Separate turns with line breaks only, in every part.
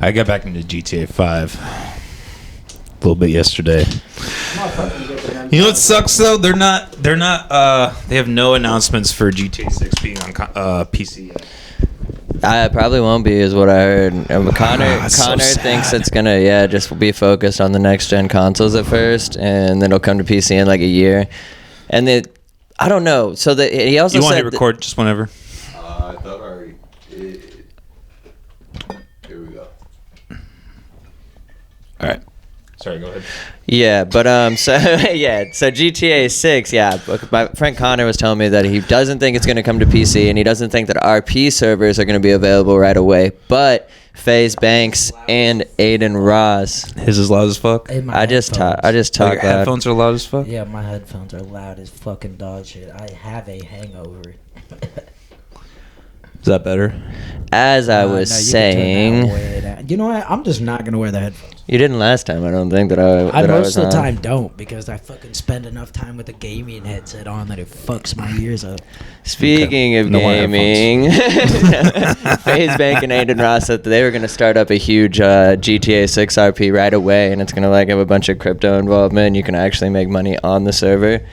I got back into GTA 5 a little bit yesterday. You know what sucks though? They're not. They have no announcements for GTA 6 being on PC yet.
I probably won't be, is what I heard. Connor
so
thinks it's gonna just be focused on the next gen consoles at first, and then it'll come to PC in like a year. And I don't know. So he also
you want
said
to record just whenever.
I thought I already did. Here we go.
All right. Sorry, go ahead.
Yeah, but so GTA 6, my friend Connor was telling me that he doesn't think it's going to come to PC, and he doesn't think that RP servers are going to be available right away, but FaZe Banks and Aiden Ross.
His is loud as fuck.
Hey,
I just talk
Your
loud.
headphones are loud as fuck.
Yeah, my headphones are loud as fucking dog shit. I have a hangover.
Is that better?
As I was saying,
you know what? I'm just not gonna wear the headphones.
you didn't last time. I don't think that
I most
was
of the
on.
time don't, because I fucking spend enough time with a gaming headset on that it fucks my ears up.
Speaking of
No more
gaming, FaZe Bank and Aiden Ross said that they were going to start up a huge GTA 6 RP right away, and it's going to like have a bunch of crypto involvement, and you can actually make money on the server.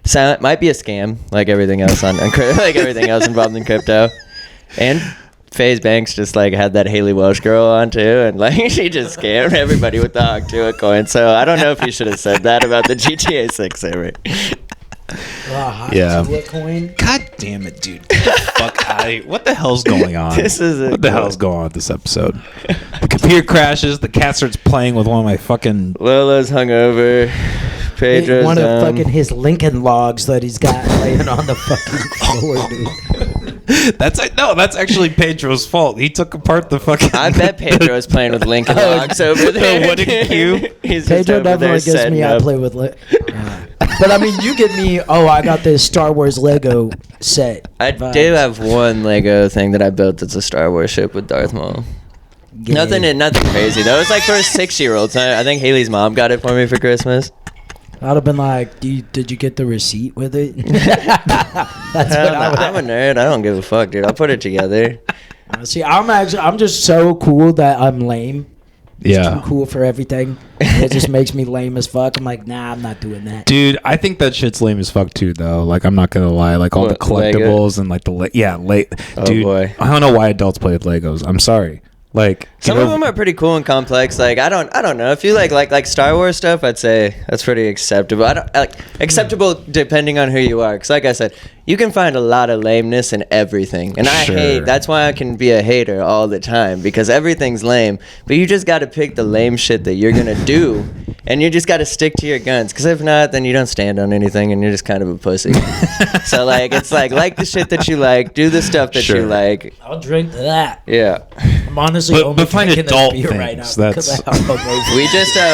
So it might be a scam, like everything else like everything else involved in crypto. And FaZe Banks just like had that Haley Welsh girl on too, and like she just scammed everybody with the Hawk Tuah coin. So I don't know if you should have said that about the GTA 6 server.
Yeah.
Coin.
God damn it, dude. Get the fuck out of here. What the hell's going on? What the hell's going on with this episode? The computer crashes. The cat starts playing with one of my fucking...
Lola's hungover. Pedro's
one of
dumb.
fucking his Lincoln logs that he's got laying on the fucking floor, dude.
That's actually Pedro's fault. He took apart the fucking...
I bet Pedro's playing with Lincoln Logs over there.
The wooden cube.
He's just
Pedro
over there
definitely gives
setting
me.
up.
I play with. But I mean, you give me. Oh, I got this Star Wars Lego set.
I
vibes.
do have one Lego thing that I built that's a Star Wars ship with Darth Maul.
Yeah.
Nothing crazy though. It's like for a 6-year-old. I think Haley's mom got it for me for Christmas.
I'd have been like, did you get the receipt with it? That's what
I'm a nerd. I don't give a fuck, dude. I'll put it together.
See, I'm just so cool that I'm lame.
Yeah.
Too cool for everything. It just makes me lame as fuck. I'm like, nah, I'm not doing that.
Dude, I think that shit's lame as fuck too, though. Like, I'm not gonna lie. Like all the collectibles and like
Oh,
dude,
boy.
I don't know why adults play with Legos. I'm sorry. Like
Some of them are pretty cool and complex. Like I don't know. If you like Star Wars stuff, I'd say that's pretty acceptable. I don't acceptable depending on who you are. Because like I said, you can find a lot of lameness in everything, and I hate. That's why I can be a hater all the time, because everything's lame. But you just got to pick the lame shit that you're gonna do, and you just got to stick to your guns. Because if not, then you don't stand on anything, and you're just kind of a pussy. So like it's like the shit that you like, do the stuff that you like.
I'll drink to that.
Yeah.
I'm honestly only
but find
drinking this
adult
beer
things.
right now.
That's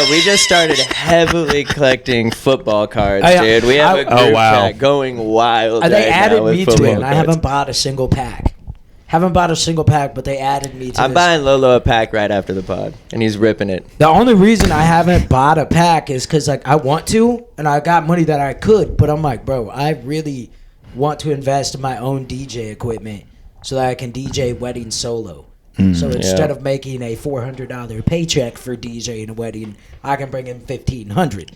We just started heavily collecting football cards, dude. We have a group chat going wild.
They added
with
me to
football
it, and I
cards.
haven't bought a single pack. But they added me to
I'm
this.
buying Lolo a pack right after the pod, and he's ripping it.
The only reason I haven't bought a pack is because like I want to, and I got money that I could, but I'm like, bro, I really want to invest in my own DJ equipment so that I can DJ wedding solo. So instead of making a $400 paycheck for DJing a wedding, I can bring in $1,500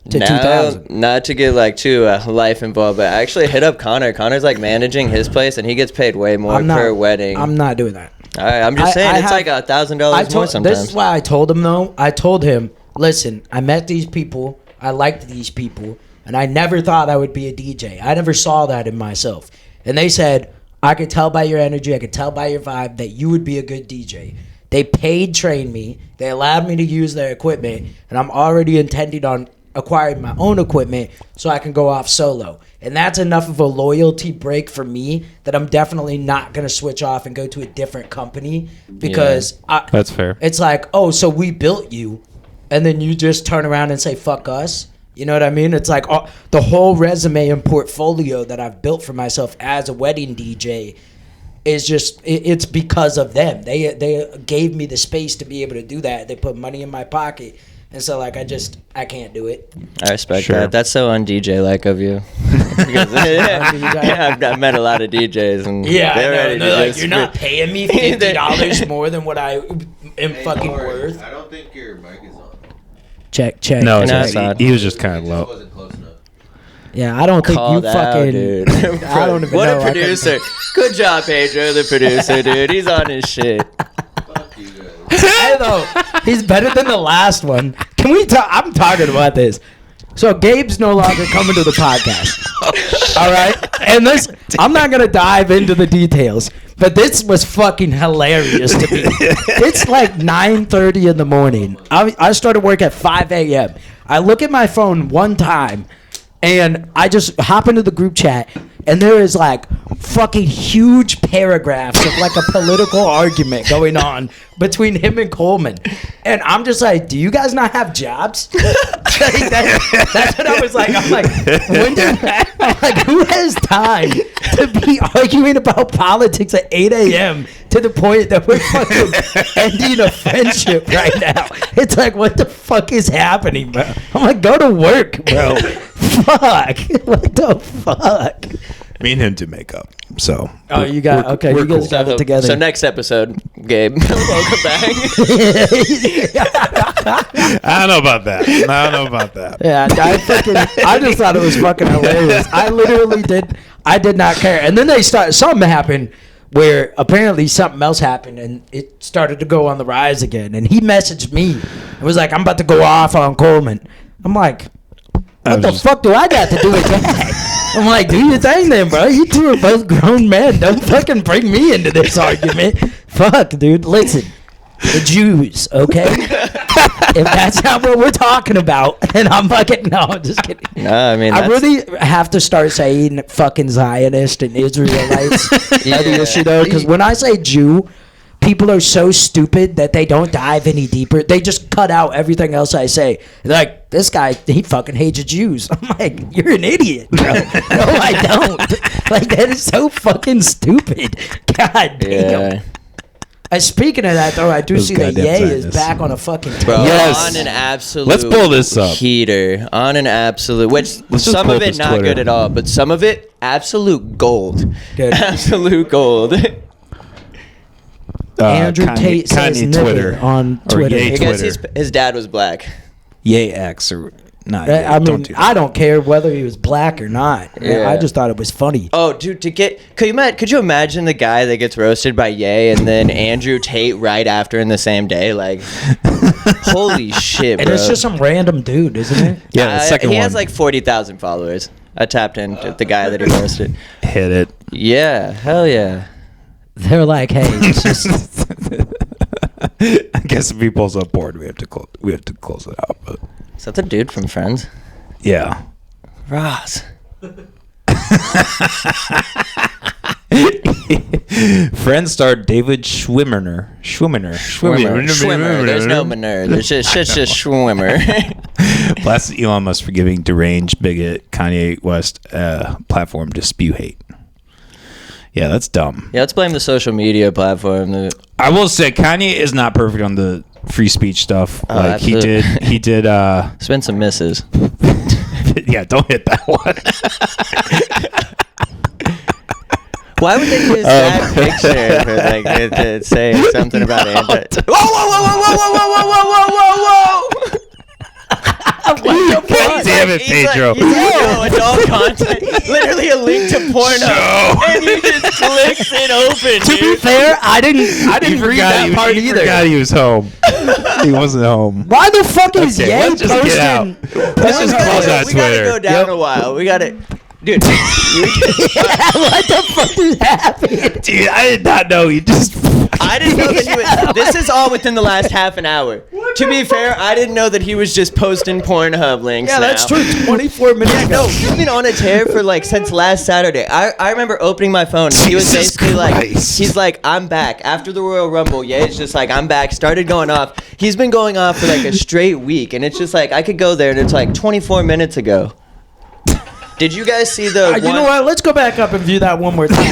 to $2,000.
Not to get like too life involved, but I actually hit up Connor. Connor's like managing his place, and he gets paid way more per wedding.
I'm not doing that.
All right, I'm just saying it's like $1,000 more sometimes.
This is why I told him though. I told him, listen, I met these people, I liked these people, and I never thought I would be a DJ. I never saw that in myself. And they said, I could tell by your energy, I could tell by your vibe that you would be a good DJ. They paid train me, they allowed me to use their equipment, and I'm already intending on acquiring my own equipment so I can go off solo. And that's enough of a loyalty break for me that I'm definitely not going to switch off and go to a different company because
that's fair.
It's like, oh, so we built you and then you just turn around and say, fuck us. You know what I mean? It's like the whole resume and portfolio that I've built for myself as a wedding DJ is just, it's because of them. They gave me the space to be able to do that. They put money in my pocket. And so like I can't do it.
I respect
Sure.
that. That's so un-DJ like of you. Because, I've met a lot of DJs and they're ready to
like,
just
you're not paying me $50 more than what I am fucking worth.
I don't think your mic is on.
Check.
No,
No,
it's
it's
not.
not.
He was just kind of
It
low.
wasn't close enough.
Yeah, I don't think
Called
you
out,
fucking.
dude.
I don't even
what
know.
a producer. Good job, Pedro, the producer, dude. He's on his shit.
Fuck you guys.
Hey, though, he's better than the last one. Can we talk? I'm talking about this. So Gabe's no longer coming to the podcast. All right, and this I'm not gonna dive into the details, but this was fucking hilarious to me. It's like 9:30 in the morning. I started work at 5 a.m. I look at my phone one time, and I just hop into the group chat, and there is like fucking huge paragraphs of like a political argument going on between him and Coleman. And I'm just like, do you guys not have jobs? Like, that's what I was like. I'm like, who has time to be arguing about politics at 8 a.m. to the point that we're fucking ending a friendship right now? It's like, what the fuck is happening, bro? I'm like, go to work, bro. Fuck. What the fuck?
Me and him did make up. So.
Oh, you got okay. You guys got it together.
So next episode, Gabe, welcome back.
I don't know about that.
Yeah, I just thought it was fucking hilarious. I literally did not care. And then something happened where apparently something else happened and it started to go on the rise again. And he messaged me and was like, I'm about to go off on Coleman. I'm like, what the fuck do I got to do with that? I'm like, do your thing then, bro. You two are both grown men. Don't fucking bring me into this argument. Fuck, dude. Listen, the Jews, okay? If that's not what we're talking about, then I'm fucking, no, I'm just kidding.
No, I mean,
I really have to start saying fucking Zionist and Israelites are the issue, though, because when I say Jew, people are so stupid that they don't dive any deeper. They just cut out everything else I say. They're like, this guy, he fucking hates Jews. I'm like, you're an idiot, bro. No, I don't. Like, that is so fucking stupid. God damn.
Yeah.
Speaking of that, though, I do
Those
see that
goddamn
Ye is
Zionists.
back on a fucking
Bro,
Yes.
on an absolute
Let's pull this up.
heater. On an absolute, which
Let's just
some
pull
of
up
it
his
not
Twitter.
good at all, but some of it absolute gold.
Good.
Absolute gold.
Andrew Tate says
Kanye
nigga
Twitter.
on
Or
Twitter.
Ye
I guess
Twitter.
his dad was black.
Yay X or not.
I mean,
don't do that.
I don't care whether he was black or not.
Yeah.
I just thought it was funny.
Oh, dude, could you imagine the guy that gets roasted by Ye and then Andrew Tate right after in the same day? Like, holy shit, bro.
And it's just some random dude, isn't it?
Yeah, the second
he
one.
has like 40,000 followers. I tapped in to the guy that he roasted.
Hit it.
Yeah, hell yeah.
They're like, hey, it's just,
I guess if he pulls up board, we have to close it out. But
Is that the dude from Friends?
yeah.
Ross.
Friend star David Schwimmer.
Schwimmer. There's no manure. There's just Schwimmer.
Blasted Elon Musk for giving deranged bigot Kanye West platform to spew hate. Yeah, that's dumb.
Yeah, let's blame the social media platform.
I will say Kanye is not perfect on the free speech stuff.
Oh,
Like
absolutely.
he did
There's been some misses.
yeah, don't hit that one.
Why would they use that picture for like to say something about anti? Whoa, whoa, whoa, whoa, whoa, whoa, whoa, whoa, whoa, whoa, whoa!
God damn it, Pedro.
He's like, adult content, literally a link to porno, and he just clicks it open.
to be fair, I didn't read that part
he
either.
forgot he was home. He wasn't home.
Why the fuck is
Okay,
Ye
let's just get out.
posting?
Let's just close out
We gotta
Twitter.
go down a while. We gotta, dude.
What the fuck is happening?
Dude, I did not know. He just.
I didn't know that he was. This is all within the last half an hour. To be fair, I didn't know that he was just posting Pornhub links.
Yeah,
now.
that's true. 24 minutes ago.
No, he's been on a tear for like since last Saturday. I remember opening my phone. And he was
Jesus
basically like,
Christ.
he's like, I'm back after the Royal Rumble. Yeah, it's just like I'm back. Started going off. He's been going off for like a straight week, and it's just like I could go there, and it's like 24 minutes ago. Did you guys see the?
You know what? Let's go back up and view that one more time.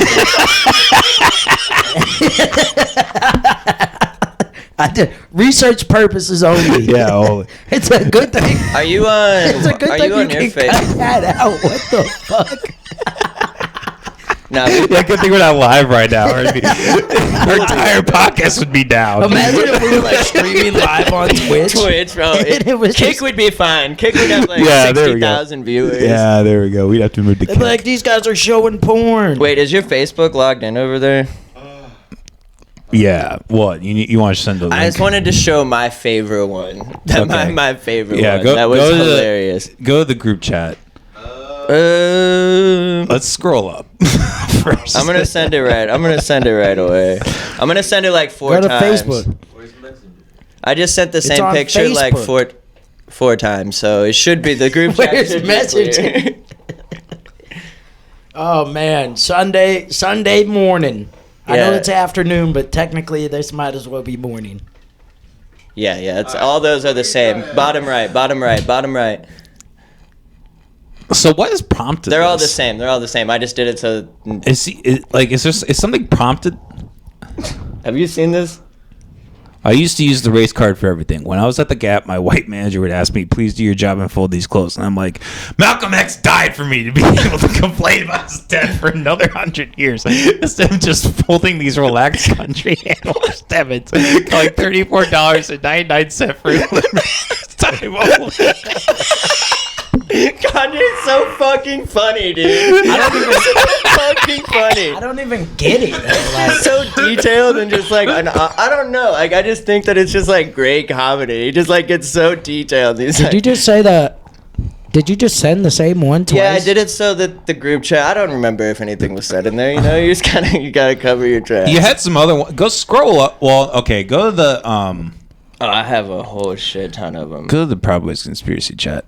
I did research purposes only.
Yeah, only.
It's a good thing.
Are you on?
It's a good
Are
thing
you on your
can
face?
cut that out. What the fuck?
No,
Yeah, good thing we're not live right now. Our entire podcast would be down.
Imagine if we were like streaming live on Twitch.
Twitch, bro.
It was
Kick
just-
would be fine. Kick would have like
Yeah, there we go.
60,000 viewers.
Yeah, there we go. We'd have to move to
They'd be like, these guys are showing porn.
Wait, is your Facebook logged in over there?
Yeah, what? You want to send a link?
I just wanted to show my favorite one.
Okay.
My favorite
Yeah,
one.
go-
That was
go to the-
hilarious.
Go to the group chat. Let's scroll up first.
I'm gonna send it right. I'm gonna send it right away. I'm gonna send it like four
Go to
times.
Facebook.
Where's Messenger?
I just sent the
It's
same
on
picture like
Facebook.
four times, so it should be the group chat.
Where's
should be
Messenger?
clear.
Oh man, Sunday morning. I know
Yeah.
it's afternoon, but technically this might as well be morning.
Yeah, it's all those are the same. Bottom right, bottom right, bottom right.
So what is prompted?
They're all the
this?
same. They're all the same. I just did it so.
Is something prompted?
Have you seen this?
I used to use the race card for everything. When I was at the Gap, my white manager would ask me, "Please do your job and fold these clothes." And I'm like, "Malcolm X died for me to be able to complain about his death for another 100 years instead of just folding these relaxed country animal stebbins, like $34.99 for a limited time only."
Kanye's so fucking funny, dude. I don't even fucking funny.
I don't even get it. Like,
So detailed and just like I don't know. Like I just think that it's just like great comedy. He just like gets so detailed. He's
did
like,
you just say that? Did you just send the same one twice?
yeah, I did it so that the group chat. I don't remember if anything was said in there. You know, you just kind of you gotta cover your tracks.
You had some other one. Go scroll up. Well, okay, go to the
Oh, I have a whole shit ton of them.
go to the Proud Boys conspiracy chat.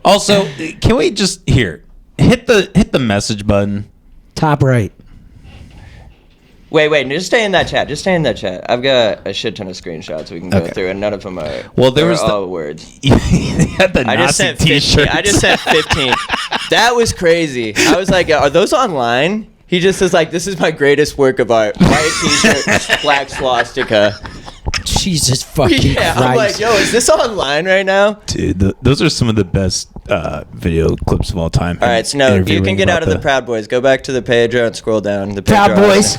Also, can we just hit the message button?
Top right.
Wait, just stay in that chat. Just stay in that chat. I've got a shit ton of screenshots we can go
Okay.
through, and none of them are.
Well, there was
all words.
You had the
I just
Nazi
sent 15.
t-shirts.
I just sent 15. That was crazy. I was like, are those online? He just says like, this is my greatest work of art. White t-shirt, black swastika.
Jesus fucking
Yeah,
Christ.
I'm like, yo, is this online right now?
Dude, those are some of the best video clips of all time.
All right, so no, you
Interviewing
can get
about
out of the Proud Boys. Go back to the Pedro and scroll down. The
Proud
Pedro-
Boys.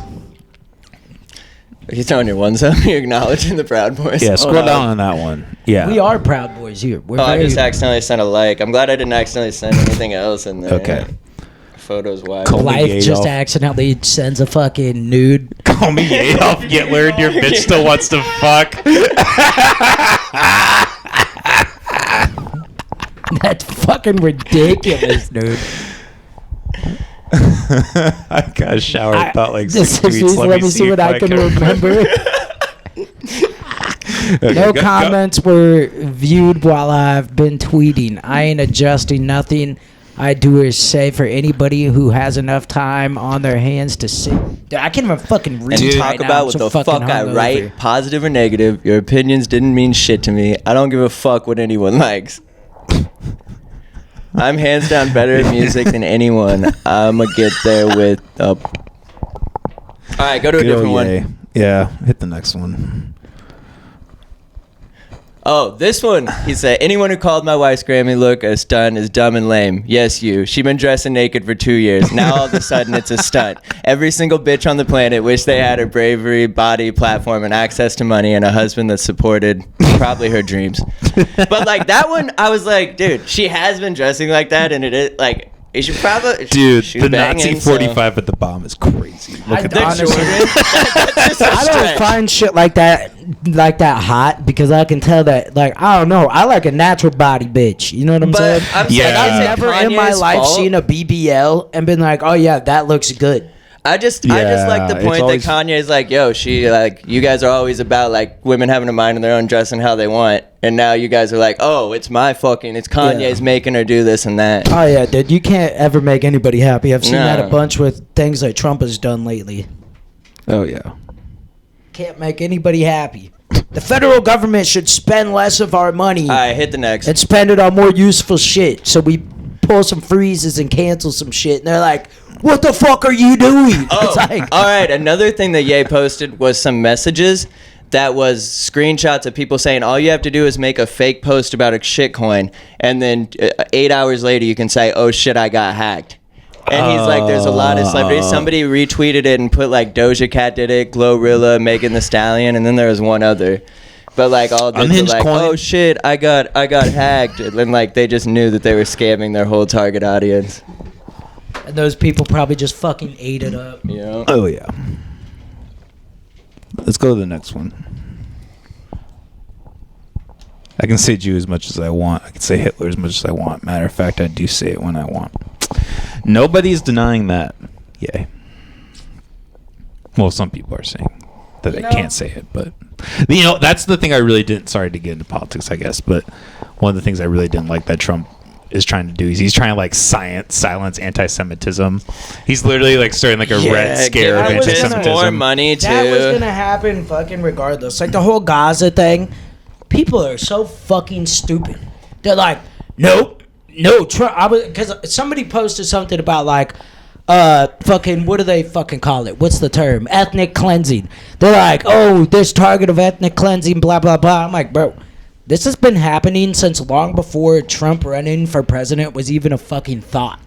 Are you throwing your ones up? You're acknowledging the Proud Boys?
Yeah, scroll
Oh,
down on that one. Yeah.
We are Proud Boys here. We're
Oh, I
very
just accidentally sent a like. I'm glad I didn't accidentally send anything else in there.
Okay.
Photos wide.
Cool.
Life just
Adolf.
accidentally sends a fucking nude.
Call me Adolf Hitler and your bitch still wants to fuck.
That's fucking ridiculous, dude.
I got a shower in about like 6
This is-
weeks.
let me see what I can remember.
Okay,
No
go-
comments were viewed while I've been tweeting. I ain't adjusting nothing. I do is say for anybody who has enough time on their hands to see. Dude, I can't even fucking read.
And
right
talk
now.
about
I'm
what
so
the fuck
fucking
I
hungover.
write, positive or negative. Your opinions didn't mean shit to me. I don't give a fuck what anyone likes. I'm hands down better at music than anyone. I'ma get there with a. All right, go to a
Go
different
yay.
one.
Yeah, hit the next one.
Oh, this one. He said, anyone who called my wife's Grammy look a stunt is dumb and lame. Yes, you. She been dressing naked for 2 years. Now all of a sudden it's a stunt. Every single bitch on the planet wish they had her bravery, body, platform, and access to money and a husband that supported probably her dreams. But like that one, I was like, dude, she has been dressing like that, and it is like. You should probably,
Dude,
she's
the
banging,
Nazi 45 at the bomb is crazy. Look at
The
that.
honestly-
Jordan, that's just a
I don't
stretch.
find shit like that hot because I can tell that, like, I don't know, I like a natural body bitch. You know what I'm
But
saying?
I'm
Yeah.
saying,
I've
is it
never in my
Kanye's
life
fault?
seen a BBL and been like, oh yeah, that looks good.
I just
Yeah,
like the
it's
point
always-
that Kanye's like, yo, she like, you guys are always about like women having a mind of their own, dressing how they want, and now you guys are like, oh, it's Kanye's
Yeah.
making her do this and that.
Oh yeah, dude, you can't ever make anybody happy. I've seen that a
No.
bunch with things that Trump has done lately.
Oh, yeah.
Can't make anybody happy. The federal government should spend less of our money
All right, hit the next.
and spend it on more useful shit. So we pull some freezes and cancel some shit, and they're like, "What the fuck are you doing?"
Oh,
It's like,
all right. Another thing that Ye posted was some messages that was screenshots of people saying all you have to do is make a fake post about a shitcoin, and then 8 hours later you can say, "Oh shit, I got hacked." And he's like, there's a lot of celebrities. Somebody retweeted it and put like Doja Cat did it, Glorilla, Megan Thee Stallion, and then there was one other. But like all dudes were
Unhinged
like,
coin.
"Oh shit, I got hacked," and then like they just knew that they were scamming their whole target audience.
and those people probably just fucking ate it up.
You know?
Oh yeah. Let's go to the next one. I can say Jew as much as I want. I can say Hitler as much as I want. Matter of fact, I do say it when I want. Nobody's denying that. Yay. Well, some people are saying that they can't say it, but that's the thing I really didn't. Sorry to get into politics, I guess, but one of the things I really didn't like that Trump is trying to do is he's trying to like silence anti-Semitism. He's literally like starting like a red scare of
that was gonna-
anti-Semitism.
More money too.
That was gonna happen fucking regardless. Like the whole Gaza thing, people are so fucking stupid. They're like, nope, no, Trump. Because somebody posted something about like, fucking, what do they fucking call it? What's the term? Ethnic cleansing. They're like, oh, this target of ethnic cleansing, blah blah blah. I'm like, bro, this has been happening since long before Trump running for president was even a fucking thought.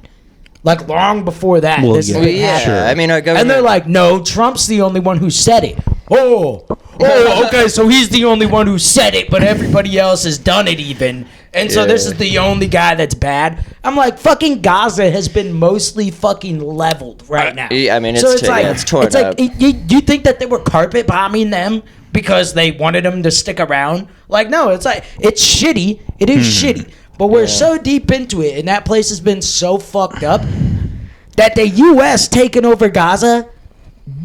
Like long before that,
Well,
this has been
yeah,
happening.
I mean, our government.
And they're like, no, Trump's the only one who said it. Oh, okay, so he's the only one who said it, but everybody else has done it even. And so this is the only guy that's bad. I'm like, fucking Gaza has been mostly fucking leveled right now.
I mean,
so
it's torn
it's
up.
like, you think that they were carpet bombing them because they wanted them to stick around? Like, no, it's like, it's shitty. It is shitty. But we're so deep into it, and that place has been so fucked up that the U.S. taking over Gaza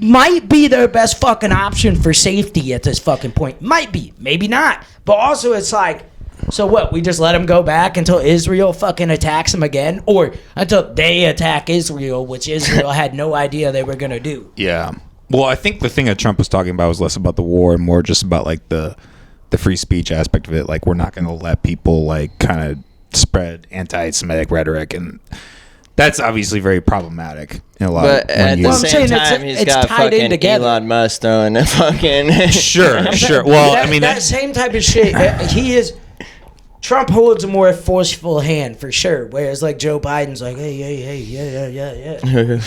might be their best fucking option for safety at this fucking point. Might be. Maybe not. But also it's like, so what? We just let them go back until Israel fucking attacks them again? Or until they attack Israel, which Israel had no idea they were going to do.
Yeah. Well, I think the thing that Trump was talking about was less about the war and more just about like the free speech aspect of it. Like, we're not going to let people like kind of spread anti-Semitic rhetoric, and that's obviously very problematic in a lot.
But at the
Well, I'm
same
saying
time,
it's
he's got
tied in
fucking
together.
Elon Musk throwing the fucking.
Sure. Well,
that,
I mean,
that same type of shit. Trump holds a more forceful hand for sure, whereas like Joe Biden's like, hey, yeah.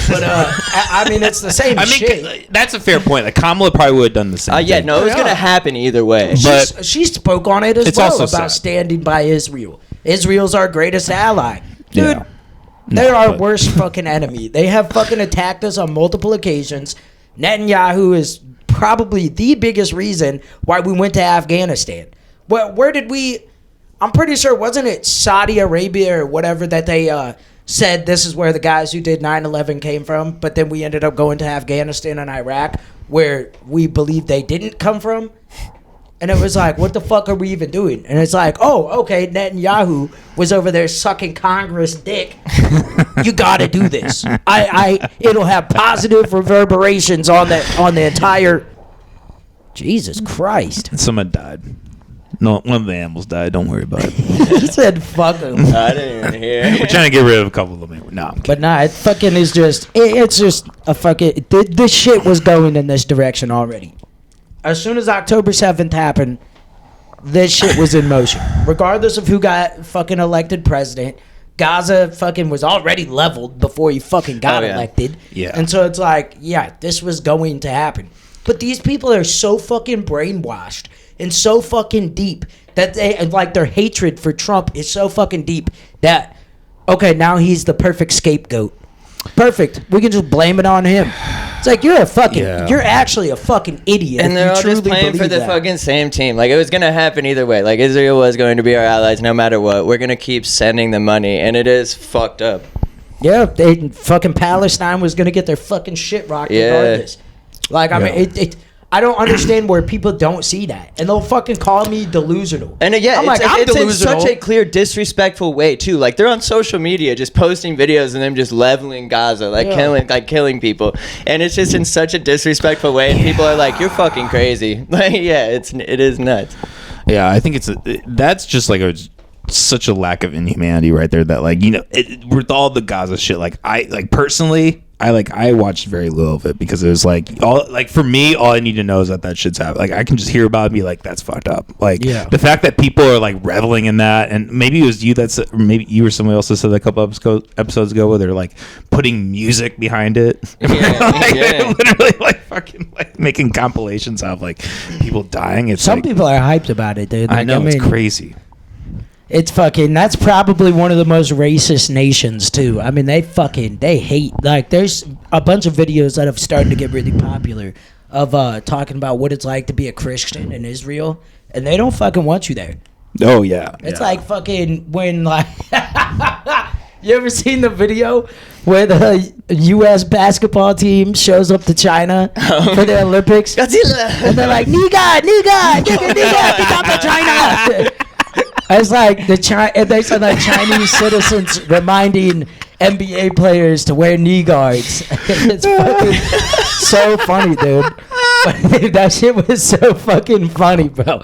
But I mean, it's the same shit.
that's a fair point. Like, Kamala probably would have done the same.
Yeah,
thing.
no, it was gonna happen either way.
But
She spoke on it as
it's
well
also
about
sad.
standing by Israel. Israel's our greatest ally, dude.
Yeah.
They're our
but-
worst fucking enemy. They have fucking attacked us on multiple occasions. Netanyahu is probably the biggest reason why we went to Afghanistan. Where did we? I'm pretty sure, wasn't it Saudi Arabia or whatever that they said this is where the guys who did 9/11 came from, but then we ended up going to Afghanistan and Iraq where we believe they didn't come from. And it was like, what the fuck are we even doing? And it's like, oh, okay, Netanyahu was over there sucking Congress dick. You got to do this. It'll have positive reverberations on the entire. Jesus Christ!
Someone died. No, one of the animals died. Don't worry about it.
He said, "Fuck him."
I didn't even hear.
We're trying to get rid of a couple of them. No, I'm kidding.
But nah, it fucking is just. It's just a fucking. This shit was going in this direction already. As soon as October 7th happened, this shit was in motion. Regardless of who got fucking elected president, Gaza fucking was already leveled before he fucking got elected.
Yeah.
And so it's like, yeah, this was going to happen. But these people are so fucking brainwashed and so fucking deep that they, like, their hatred for Trump is so fucking deep that, okay, now he's the perfect scapegoat. Perfect. We can just blame it on him. It's like, you're actually a fucking idiot.
And
if
they're
you
all just
truly
playing for
believe
the
that.
fucking same team. Like, it was going to happen either way. Like, Israel was going to be our allies no matter what. We're going to keep sending the money, and it is fucked up.
Yeah, fucking Palestine was gonna get their fucking shit rocked regardless. Like, I mean, I don't understand where people don't see that, and they'll fucking call me delusional.
And
I'm like, I'm
it's in
delusional.
such a clear, disrespectful way too. Like, they're on social media just posting videos and them just leveling Gaza, killing people, and it's just in such a disrespectful way. And people are like, "You're fucking crazy." Like, yeah, it is nuts.
Yeah, I think that's just like a such a lack of inhumanity right there that like, you know, with all the Gaza shit, like I like personally, I watched very little of it because it was like for me, all I need to know is that shit's happening. Like I can just hear about it and be like, that's fucked up. Like the fact that people are like reveling in that, and maybe it was you or maybe you or somebody else that said that a couple episodes ago where they're like putting music behind it. They're literally like fucking like making compilations of like people dying. It's
some people are hyped about it, dude. Like,
I know, it's crazy.
It's fucking, that's probably one of the most racist nations too. I mean, they hate, like there's a bunch of videos that have started to get really popular of talking about what it's like to be a Christian in Israel, and they don't fucking want you there.
Oh yeah.
It's like fucking when like, you ever seen the video where the U.S. basketball team shows up to China for the Olympics?
Godzilla!
And they're like, nigga, pick up the China! It's like they said like Chinese citizens reminding NBA players to wear knee guards. It's fucking so funny, dude. That shit was so fucking funny, bro.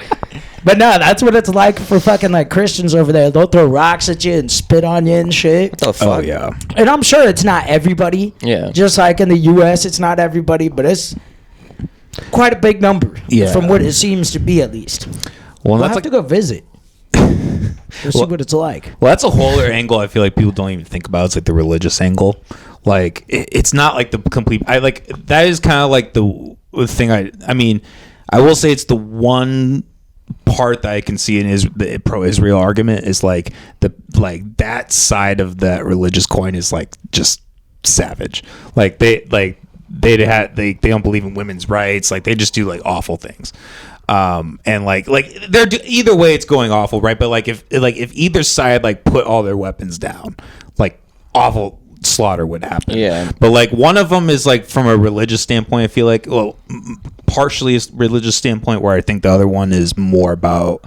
But no, that's what it's like for fucking like Christians over there. They'll throw rocks at you and spit on you and shit.
What the fuck?
Oh yeah.
And I'm sure it's not everybody.
Yeah.
Just like in the U.S., it's not everybody, but it's quite a big number.
Yeah.
From what it seems to be, at least.
Well,
We'll
that's
have to go visit. We'll see what it's like.
Well, that's a whole other angle I feel like people don't even think about. It's like the religious angle. Like it's not like the complete. I like that is kind of like the thing. I mean, I will say it's the one part that I can see in the pro-Israel argument is like that side of that religious coin is like just savage. Like they don't believe in women's rights. Like they just do like awful things. And like they're either way it's going awful, right? But like if either side like put all their weapons down, like awful slaughter would happen.
Yeah.
But like one of them is like from a religious standpoint, I feel like, well, partially a religious standpoint, where I think the other one is more about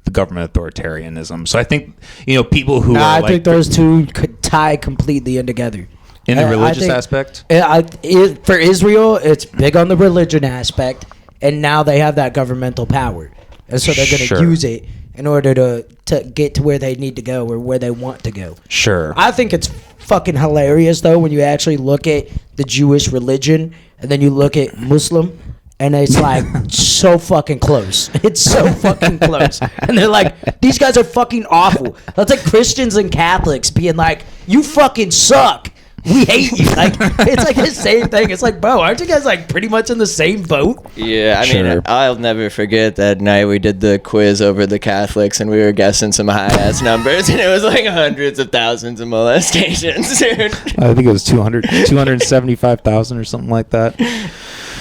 the government authoritarianism. So I think, you know, people who
I think those two could tie completely in together.
In the religious aspect?
For Israel, it's big on the religion aspect, and now they have that governmental power. And so they're going to use it in order to get to where they need to go or where they want to go.
Sure.
I think it's fucking hilarious, though, when you actually look at the Jewish religion and then you look at Muslim, and it's like so fucking close. It's so fucking close. And they're like, these guys are fucking awful. That's like Christians and Catholics being like, you fucking suck. We hate you. Like, it's like the same thing. It's like, bro, aren't you guys like pretty much in the same boat?
Yeah, I mean, I'll never forget that night we did the quiz over the Catholics and we were guessing some high-ass numbers, and it was like hundreds of thousands of molestations, dude.
I think it was 275,000 or something like that.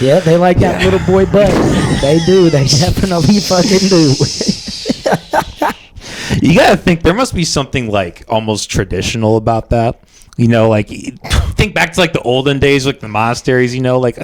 Yeah, they like that little boy butt. They do. They definitely fucking do.
You gotta think there must be something like almost traditional about that. You know, like think back to like the olden days, like the monasteries. You know, like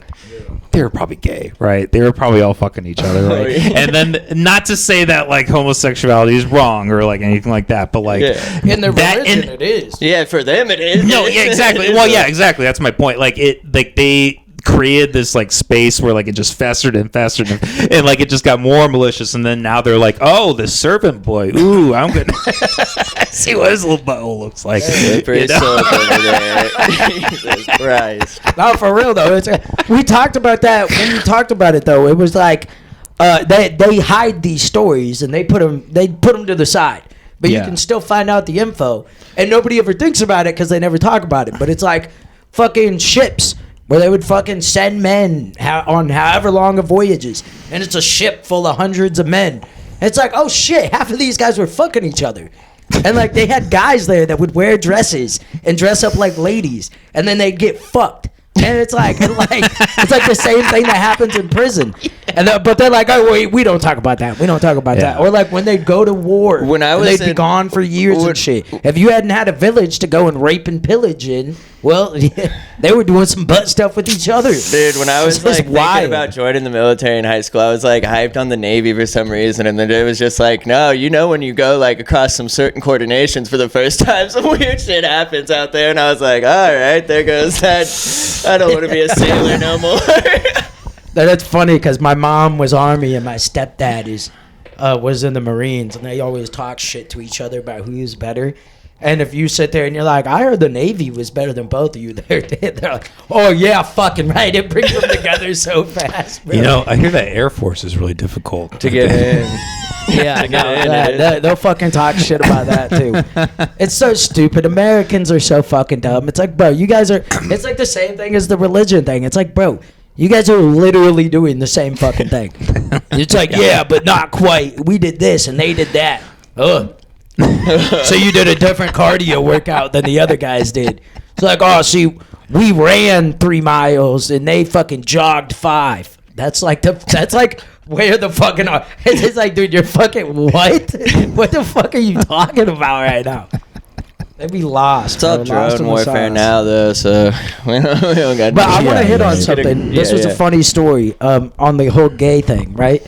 they were probably gay, right? They were probably all fucking each other, right? And then not to say that like homosexuality is wrong or like anything like that, but like
in their religion, it is.
Yeah, for them it is.
No, yeah, exactly. Well, yeah, exactly. That's my point. Like they created this like space where like it just festered and and like it just got more malicious, and then now they're like, oh, the servant boy, ooh, I'm gonna see what his little butthole looks like.
Slippery slope over there. Jesus Christ.
No, for real though. We talked about that when we talked about it though. It was like they hide these stories and they put them to the side, but you can still find out the info, and nobody ever thinks about it because they never talk about it. But it's like fucking ships where they would fucking send men on however long of voyages, and it's a ship full of hundreds of men. And it's like, oh shit, half of these guys were fucking each other. And like they had guys there that would wear dresses and dress up like ladies, and then they'd get fucked. And it's like the same thing that happens in prison. And but they're like, oh wait, we don't talk about that. We don't talk about that. Or like when they go to war, they'd be gone for years and shit. If you hadn't had a village to go and rape and pillage in, well, they were doing some butt stuff with each other.
Dude, when I was like thinking about joining the military in high school, I was like hyped on the Navy for some reason, and then it was just like, no, you know, when you go like across some certain coordinations for the first time, some weird shit happens out there, and I was like, all right, there goes that. I don't want to be a sailor no more.
That's funny because my mom was Army and my stepdad is was in the Marines, and they always talk shit to each other about who's better. And if you sit there and you're like, I heard the Navy was better than both of you, they're like, oh yeah, fucking right. It brings them together so fast, bro.
You know, I hear that Air Force is really difficult
To get in.
Yeah, they'll fucking talk shit about that too. It's so stupid. Americans are so fucking dumb. It's like, bro, you guys are. It's like the same thing as the religion thing. It's like, bro, you guys are literally doing the same fucking thing. It's like, yeah, but not quite. We did this and they did that. Ugh. So you did a different cardio workout than the other guys did. It's like, oh, see, we ran 3 miles and they fucking jogged 5. That's like where the fucking are. It's like, dude, you're fucking what? What the fuck are you talking about right now? They'd be lost.
It's all
bro. Lost
drone
in the
warfare
sauce.
now, though, so we don't got.
But I want to hit on
yeah.
something. This was
Yeah.
a funny story on the whole gay thing, right?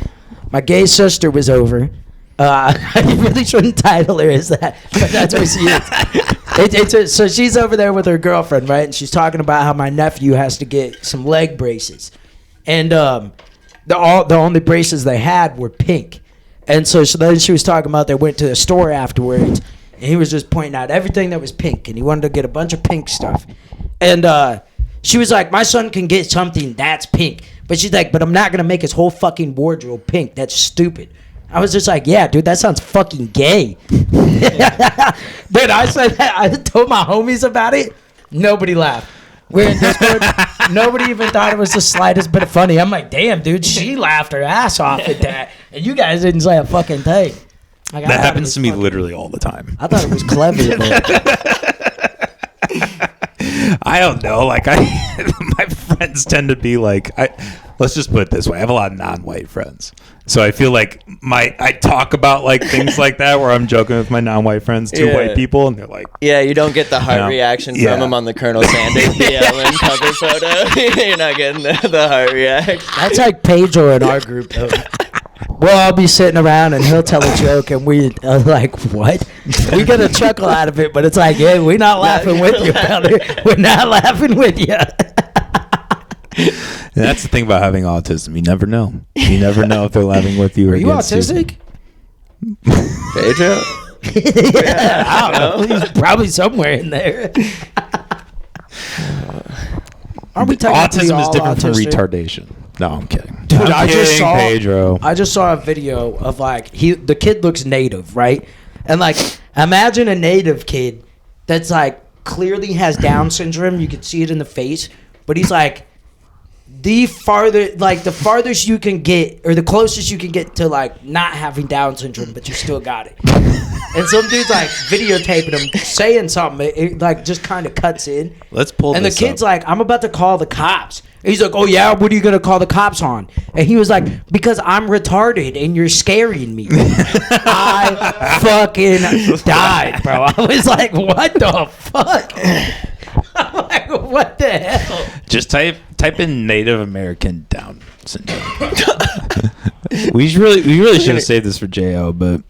My gay sister was over. I really shouldn't title her as that, but that's what she is. So she's over there with her girlfriend, right? And she's talking about how my nephew has to get some leg braces. And the only braces they had were pink. And so then she was talking about they went to the store afterwards, and he was just pointing out everything that was pink, and he wanted to get a bunch of pink stuff. And she was like, my son can get something that's pink. But she's like, but I'm not going to make his whole fucking wardrobe pink. That's stupid. I was just like, yeah, dude, that sounds fucking gay. Dude, I said that. I told my homies about it. Nobody laughed. We're in Discord. Nobody even thought it was the slightest bit of funny. I'm like, damn, dude, she laughed her ass off at that. And you guys didn't say a fucking thing. Like,
That happens to me literally all the time.
I thought it was clever.
I don't know. Like, my friends tend to be like, let's just put it this way. I have a lot of non-white friends. So I feel like I talk about like things like that where I'm joking with my non-white friends to white people, and they're like,
Yeah, you don't get the heart reaction from him on the Colonel Sanders BLM cover photo. You're not getting the heart reaction.
That's like Pedro in our group, though. We'll all be sitting around and he'll tell a joke and we are like, what? We get a chuckle out of it, but it's like, hey, we're not laughing with you, brother. We're not laughing with you.
And that's the thing about having autism. You never know. You never know if they're laughing with you or
Are you
against
autistic?
Pedro?
Yeah, I don't know. He's probably somewhere in there. Aren't we technically
Autism is
all
different from
autistic?
retardation. No, I'm kidding.
Dude,
I'm
I just
kidding,
saw
Pedro.
I just saw a video of like the kid looks native, right? And like imagine a native kid that's like clearly has Down syndrome. You can see it in the face, but he's like the farthest you can get, or the closest you can get to like not having Down syndrome, but you still got it. And some dude's like videotaping him saying something. It like just kind of cuts in.
Let's pull
And the
this
kid's
up.
like, I'm about to call the cops. And he's like, oh yeah, what are you gonna call the cops on? And he was like, because I'm retarded and you're scaring me. I fucking died, bro. I was like, what the fuck? I'm like, what the hell?
Just type in Native American Down syndrome. we really should have saved this for Jo, but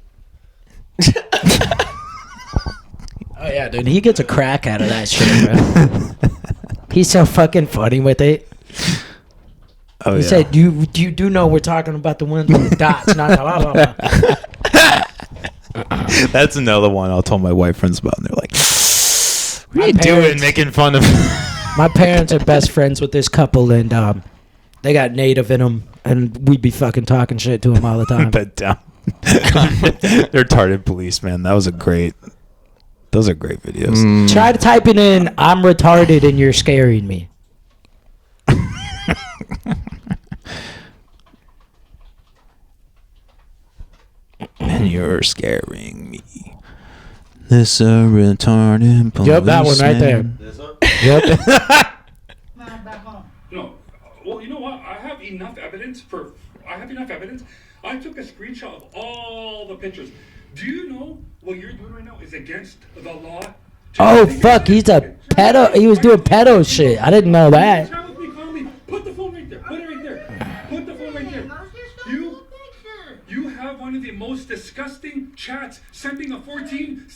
Oh yeah, dude, he gets a crack out of that shit, bro. He's so fucking funny with it.
oh
He
yeah.
said, "You do know we're talking about the ones with the dots, not the blah, blah, blah."
That's another one I'll tell my white friends about, and they're like, "What are
My
you doing,
parents-
making fun of?"
My parents are best friends with this couple, and they got native in them, and we'd be fucking talking shit to them all the time.
That down. They're retarded police, man. Those are great videos.
Try typing in, I'm retarded and you're scaring me.
And you're scaring me. This a retarded police.
Yep, that one right there.
This one?
Yep.
No. Well, you know what? I have enough evidence. I took a screenshot of all the pictures. Do you know what you're doing right now is against the law?
Oh, fuck, he's a pedo. He was doing pedo shit. I didn't know that.
Chat with me, call me. Put the phone right there. Put it right there. Put the phone right there. You have one of the most disgusting chats. Sending a 14,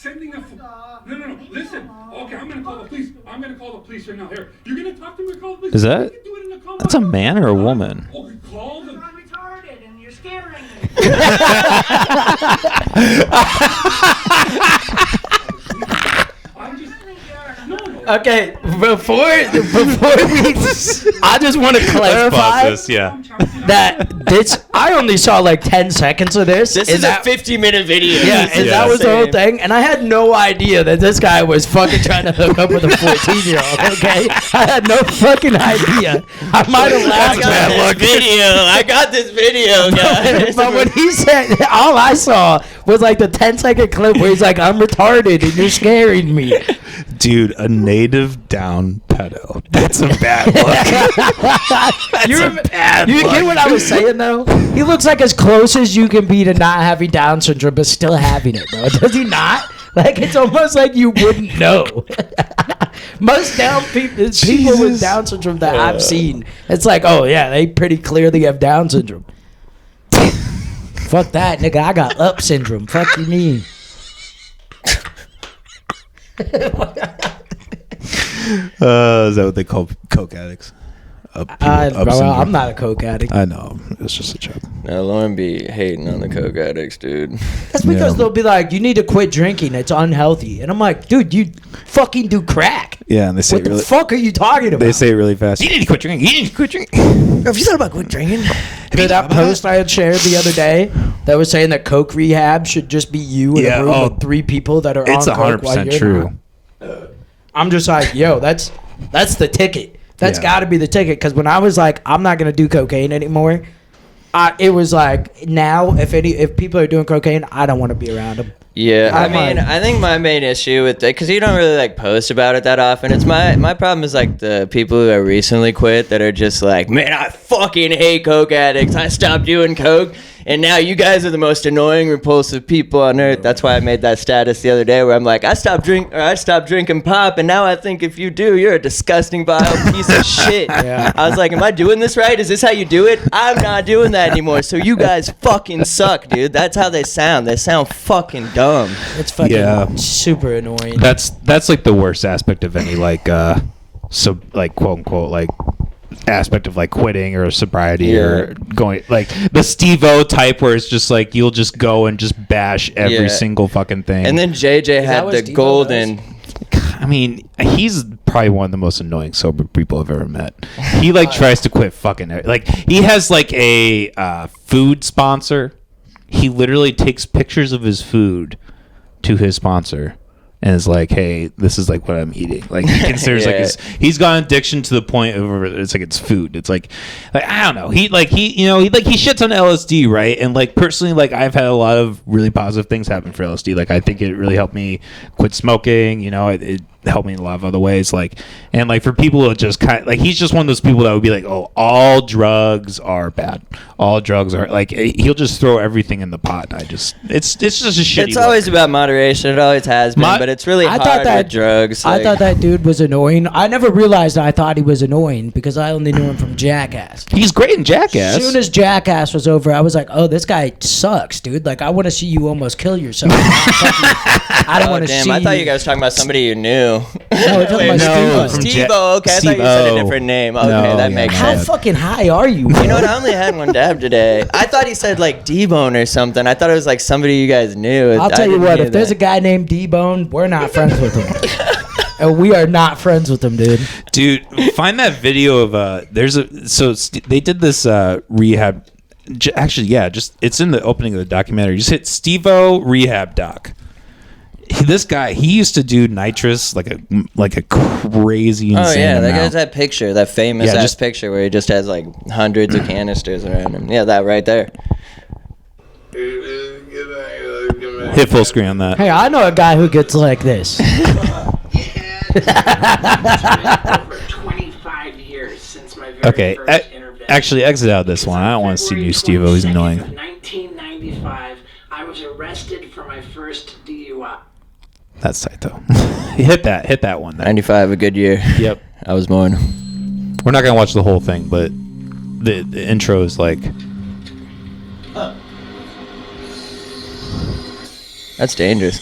No. Listen. Okay, I'm gonna call the police. I'm gonna call the police right now. Here, you're gonna talk to me or call the police?
Is that-
You can do it in the comment.
That's a man or a woman?
Oh, call the.
I'm retarded and you're scaring me.
I'm just no.
Okay, before we, I just want to
Let's
clarify
pause this. Yeah.
that this. I only saw like 10 seconds of this.
This
and
is
that,
a 50-minute video.
Yeah, and that was the whole thing. And I had no idea that this guy was fucking trying to hook up with a 14-year-old. Okay, I had no fucking idea. I might have laughed at
I got this video, guys.
but when he said, all I saw was like the 10-second clip where he's like, "I'm retarded and you're scaring me."
Dude, a native down pedo. That's a bad look. That's
You
a bad
You
look.
get what I was saying though? He looks like as close as you can be to not having Down syndrome, but still having it, bro. Does he not? Like it's almost like you wouldn't know. Most people with
Jesus.
Down syndrome that I've seen, it's like, oh yeah, they pretty clearly have Down syndrome. Fuck that, nigga. I got up syndrome. Fuck you mean?
Is that what they call coke addicts?
I'm not a coke addict.
I know. It's just a joke.
No, Lauren be hating on the coke addicts, dude.
That's because
Yeah.
they'll be like, you need to quit drinking. It's unhealthy. And I'm like, dude, you fucking do crack.
Yeah, and they say
What the
really.
fuck are you talking about?
They say it really fast. You need to quit drinking. You need to quit drinking.
Have you thought about quit drinking?
Dude, that post I had shared the other day that was saying that coke rehab should just be you in
Yeah,
a room
oh,
with 3 people that are
It's
on coke while
100%
you're
true.
not. I'm just like, yo, that's the ticket. That's
Yeah.
got to be the ticket. Because when I was like, I'm not gonna do cocaine anymore, it was like now if people are doing cocaine, I don't want to be around them.
Yeah, I
I'm
mean,
like-
I think my main issue with it, because you don't really like post about it that often. It's my problem is like the people who have recently quit that are just like, man, I fucking hate coke addicts. I stopped doing coke, and now you guys are the most annoying, repulsive people on earth. That's why I made that status the other day where I'm like, I stopped drinking pop, and now I think if you do, you're a disgusting, vile piece of shit.
Yeah.
I was like, am I doing this right? Is this how you do it? I'm not doing that anymore. So you guys fucking suck, dude. That's how they sound. They sound fucking dumb.
It's fucking
Yeah.
super annoying.
That's like the worst aspect of any so like quote unquote like aspect of like quitting or sobriety or going like the Steve-O type where it's just like you'll just go and just bash every
Yeah.
single fucking thing.
And then JJ
that
had
what
the
Steve-O
golden.
I mean, he's probably one of the most annoying sober people I've ever met. He like tries to quit fucking like he has like a food sponsor. He literally takes pictures of his food to his sponsor and is like, hey, this is like what I'm eating. Like he considers
Yeah.
he's got addiction to the point of it's like it's food. It's like I don't know. He shits on LSD, right? And like personally, like I've had a lot of really positive things happen for LSD. Like I think it really helped me quit smoking. You know, it helped me in a lot of other ways. Like and like for people who just kind of, like he's just one of those people that would be like, oh, all drugs are bad. All drugs are like he'll just throw everything in the pot. It's just a shitty.
It's always about moderation. It always has been, but it's really
I
hard
thought that
with drugs.
I
like-
thought that dude was annoying. I never realized I thought he was annoying because I only knew him from Jackass.
He's great in Jackass.
As soon as Jackass was over, I was like, "Oh, this guy sucks, dude! Like, I want to see you almost kill yourself. I don't
Oh,
want to
damn,
see."
I thought you guys were talking about somebody you knew.
No, we're talking about
no,
Steve-O.
from
Steve-O, okay, I thought you said a
Steve-O.
different name. Okay,
No,
that
yeah.
makes
How
sense.
fucking high are you?
You know what? I only had one dab today. I thought he said like D-Bone or something. I thought it was like somebody you guys knew.
I'll tell you what. If there's a guy named D-Bone, we're not friends with him. And we are not friends with him, dude.
Dude, find that video of they did this rehab. Actually, yeah, just it's in the opening of the documentary. Just hit Steve-O rehab doc. This guy, he used to do nitrous like a crazy insane
Oh yeah, that
amount.
guy's that picture, that famous
Yeah,
ass
just-
picture where he just has like hundreds of canisters around him. Yeah, that right there.
Hit full screen on that.
Hey, I know a guy who gets like this.
For 25 years since my very
Okay,
first intervention.
actually exit out this one. I don't want to see new Steve-O. He's annoying.
1995, I was arrested for my first DUI.
That's tight though. hit that one.
95, a good year.
Yep.
I was born.
We're not gonna watch the whole thing, but the intro is like.
That's dangerous.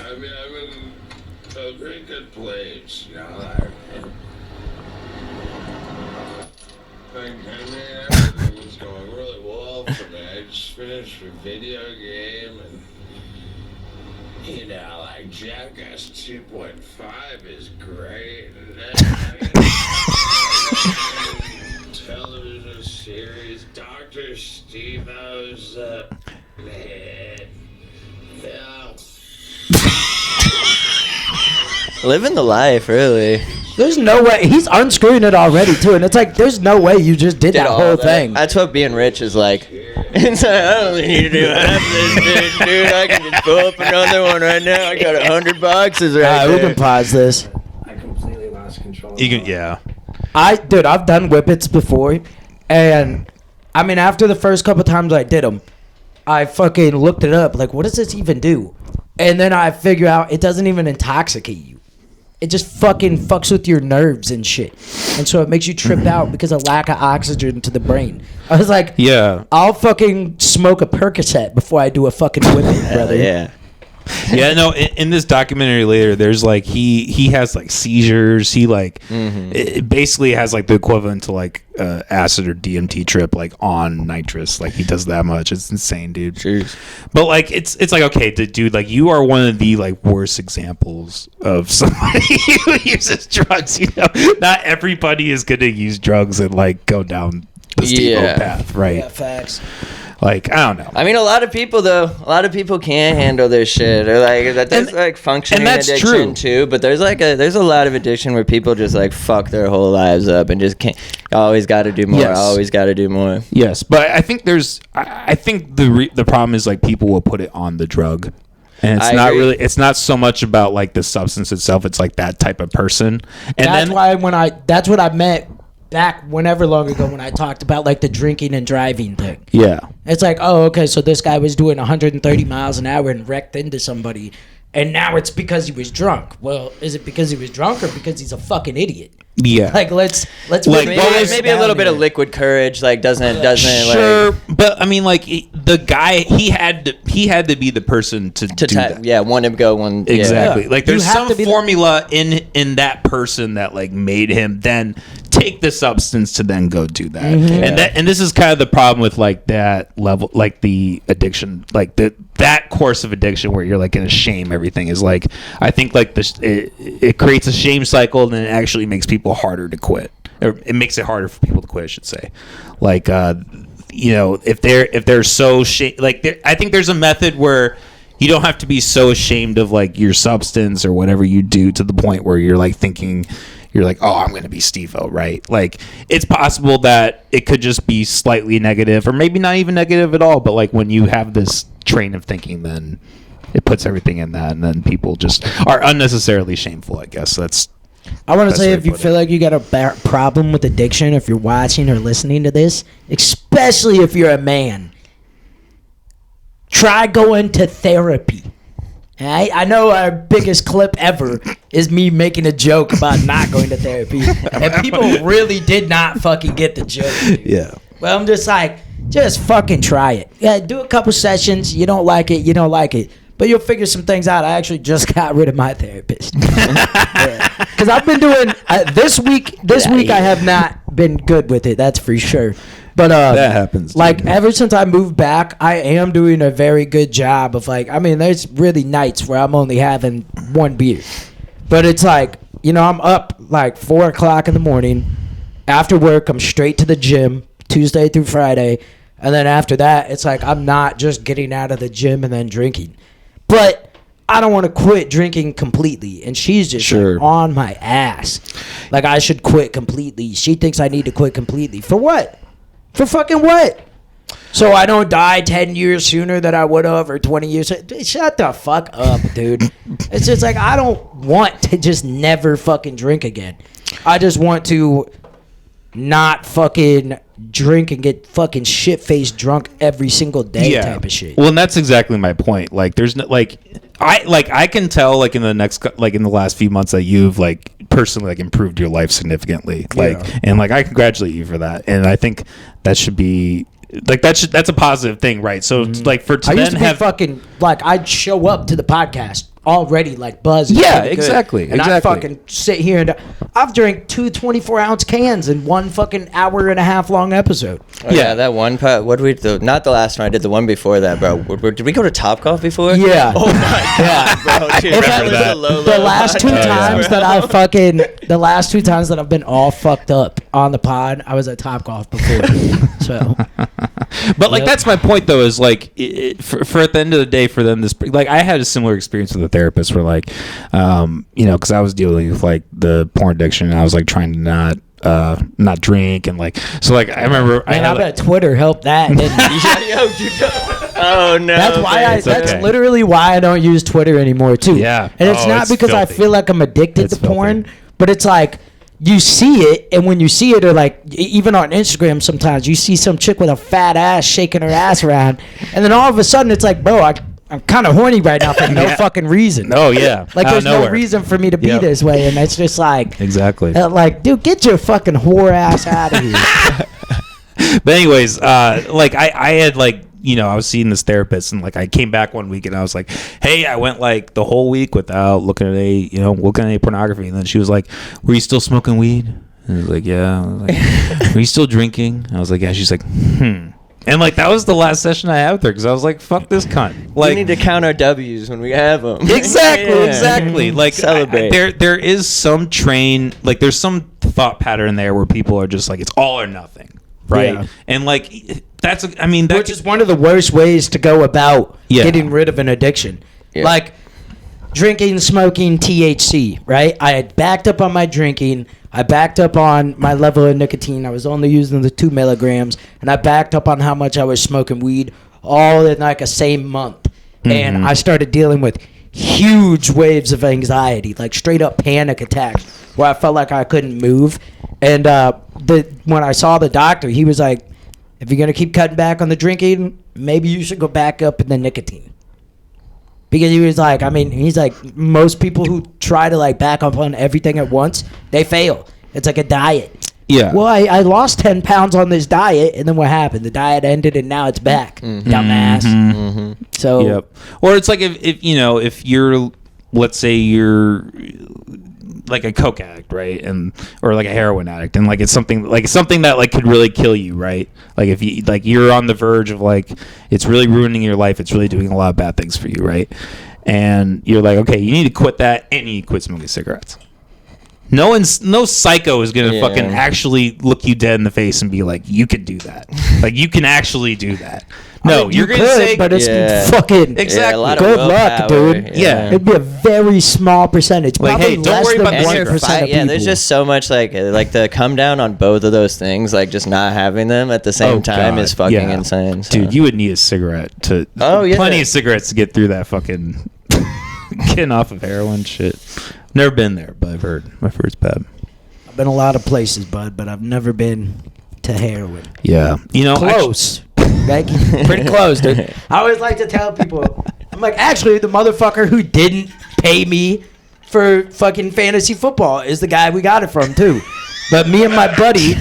I mean, I'm in a very good place, you know. Everything was going
finished a video game and, you know, like Jackass 2.5 is great. And then, television series, Dr. Steve-O's, man, yeah.
Living the life, really.
There's no way he's unscrewing it already too, and it's like there's no way you just did that
all
whole
that.
thing.
That's what being rich is like. It's like, I don't need to do half this shit, dude. I can just pull up another one right now. I got $100 right
We
there.
can pause this.
I completely lost control.
You can, yeah.
Dude, I've done whippets before, and I mean, after the first couple times I did them, I fucking looked it up. Like, what does this even do? And then I figure out it doesn't even intoxicate you. It just fucking fucks with your nerves and shit. And so it makes you trip out because of lack of oxygen to the brain. I was like,
Yeah.
I'll fucking smoke a Percocet before I do a fucking whippet, brother.
Yeah.
Yeah, no. In this documentary later, there's like he has like seizures. He like it basically has like the equivalent to like acid or DMT trip like on nitrous. Like he does that much. It's insane, dude.
Cheers.
But like it's like okay, dude. Like you are one of the like worst examples of somebody who uses drugs. You know, not everybody is gonna use drugs and like go down the Steve-O path, right?
Yeah, facts.
Like I don't know.
I mean, a lot of people can't handle their shit, or like that's like functioning
and that's
addiction
true.
too. But there's a lot of addiction where people just like fuck their whole lives up and just can't. Always got to do more.
Yes.
Always got to do more.
Yes, but I think I think the problem is like people will put it on the drug, and it's
I
not
agree.
really. It's not so much about like the substance itself. It's like that type of person, and
That's
then
why that's what I meant back whenever long ago when I talked about like the drinking and driving thing.
yeah,
It's like, oh, okay, so this guy was doing 130 miles an hour and wrecked into somebody, and now it's because he was drunk. Well, is it because he was drunk or because he's a fucking idiot?
yeah.
Like, let's
Like,
Maybe,
what was
maybe a little bit of liquid courage like doesn't
Sure,
like
but I mean, like the guy, he had to be the person to do that.
one to go one
Exactly.
Yeah.
Like
You
there's
have
some
to be the-
formula in that person that like made him then take the substance to then go do that. And this is kind of the problem with like that level, like the addiction, like that course of addiction where you're like gonna shame everything is like, I think like this, it creates a shame cycle and then it actually makes people harder to quit. Or it makes it harder for people to quit, I should say. Like, you know, if they're so like, I think there's a method where you don't have to be so ashamed of like your substance or whatever you do to the point where you're like thinking, you're like, oh, I'm going to be Steve-O, right? Like, it's possible that it could just be slightly negative or maybe not even negative at all. But like when you have this train of thinking, then it puts everything in that. And then people just are unnecessarily shameful, I guess. That's
I want to
Best
say
way
if
to
you
put
feel like you got a problem with addiction, if you're watching or listening to this, especially if you're a man, try going to therapy. I know our biggest clip ever is me making a joke about not going to therapy, and people really did not fucking get the joke. Dude.
yeah.
Well, I'm just like, just fucking try it. Yeah, do a couple sessions. You don't like it, you don't like it. But you'll figure some things out. I actually just got rid of my therapist. Because I've been doing, this week I have not been good with it. That's for sure. But
That happens, dude.
Like, ever since I moved back, I am doing a very good job of like, I mean, there's really nights where I'm only having one beer. But it's like, you know, I'm up like 4 o'clock in the morning. After work, I'm straight to the gym Tuesday through Friday. And then after that, it's like I'm not just getting out of the gym and then drinking. But I don't want to quit drinking completely. And she's just like, on my ass. Like I should quit completely. She thinks I need to quit completely. For what? For fucking what? So I don't die 10 years sooner than I would have, or 20 years. Shut the fuck up, dude. It's just like, I don't want to just never fucking drink again. I just want to not fucking drink and get fucking shit-faced drunk every single day type of shit.
Well, and that's exactly my point. Like, there's no, I can tell like in the last few months that you've like personally like improved your life significantly. Like, and like I congratulate you for that. And I think that should be like that's a positive thing, right? So like for to
I
then
used to be
have
fucking like I'd show up to the podcast already like buzzed.
Yeah,
really good.
exactly,
And
exactly.
I fucking sit here and I've drank 2 24-ounce cans in one fucking hour and a half long episode.
Oh, yeah, that one part. What did we do? Not the last one. I did the one before that, bro. Did we go to Topgolf before?
Yeah.
Oh my god, bro. Dude,
If
that
I-
was
that.
a low,
The
low
last two
podcast,
times
bro.
the last 2 times that I've been all fucked up on the pod, I was at Topgolf before. So
But like
Yep.
that's my point though, is like for at the end of the day for them, this like I had a similar experience with a therapist where like because I was dealing with like the porn addiction and I was like trying to not drink and like so like I remember
man, I
had,
bet Twitter helped that. didn't it?
Yeah, yo, dude. Oh no.
That's why
man.
that's
okay.
literally why I don't use Twitter anymore too.
Yeah.
And it's
Oh,
not
it's
because I
filthy.
feel like I'm addicted
It's
to porn,
filthy.
but it's like you see it, and when you see it, or like even on Instagram, sometimes you see some chick with a fat ass shaking her ass around, and then all of a sudden it's like, bro, I'm kind of horny right now for no
Yeah.
fucking reason.
oh yeah,
Like
out of
there's no
nowhere.
reason for me to be
Yep.
this way, and it's just like,
Exactly.
like, dude, get your fucking whore ass out of here.
But anyways, like I had like I was seeing this therapist and like I came back one week and I was like, hey, I went like the whole week without looking at any pornography, and then she was like, were you still smoking weed? And I was like, yeah. I was like, were you still drinking? I was like, yeah. She's like, and like that was the last session I had with her because I was like, fuck this cunt.
We
Like
need to count our W's when we have them.
exactly,
Yeah.
exactly. Like
Celebrate.
there is some there's some thought pattern there where people are just like it's all or nothing, right?
Yeah.
And like that's that
Which is one of the worst ways to go about
Yeah.
getting rid of an addiction.
Yeah.
Like drinking, smoking, THC, right? I had backed up on my drinking. I backed up on my level of nicotine. I was only using the 2 milligrams. And I backed up on how much I was smoking weed all in like a same month. And I started dealing with huge waves of anxiety, like straight up panic attacks where I felt like I couldn't move. And when I saw the doctor, he was like, if you're going to keep cutting back on the drinking, maybe you should go back up in the nicotine. Because he was like, he's like, most people who try to like back up on everything at once, they fail. It's like a diet.
Yeah.
Well, I lost 10 pounds on this diet, and then what happened? The diet ended, and now it's back. Dumbass. So,
Yep. Or it's like if you're, let's say you're like a coke addict, right, or like a heroin addict, and like it's something that like could really kill you, right? Like if you like you're on the verge of like it's really ruining your life, it's really doing a lot of bad things for you, right? And you're like, okay, you need to quit that, and you need to quit smoking cigarettes. No psycho is gonna
Yeah.
fucking actually look you dead in the face and be like, you can do that. Like you can actually do that. No,
you
you're gonna
could,
say,
but it's
Yeah.
fucking
Exactly.
Yeah, a lot of
good luck,
willpower,
dude.
Yeah.
It'd be a very small percentage.
Like,
Probably
hey, don't
less
worry
than
about the
And
1%
you're
cigarettes.
of
fight, yeah,
people.
there's just so much like the come down on both of those things, like just not having them at the same
Oh,
time
God.
is fucking
Yeah.
insane. So.
Dude, you would need a cigarette to.
Oh, yeah.
Plenty of cigarettes to get through that fucking getting off of heroin shit. Never been there, but I've heard. I've heard it's bad.
I've been a lot of places, bud, but I've never been to heroin.
Yeah,
Close. Right? Pretty close, dude. I always like to tell people, I'm like, actually, the motherfucker who didn't pay me for fucking fantasy football is the guy we got it from, too. But me and my buddy,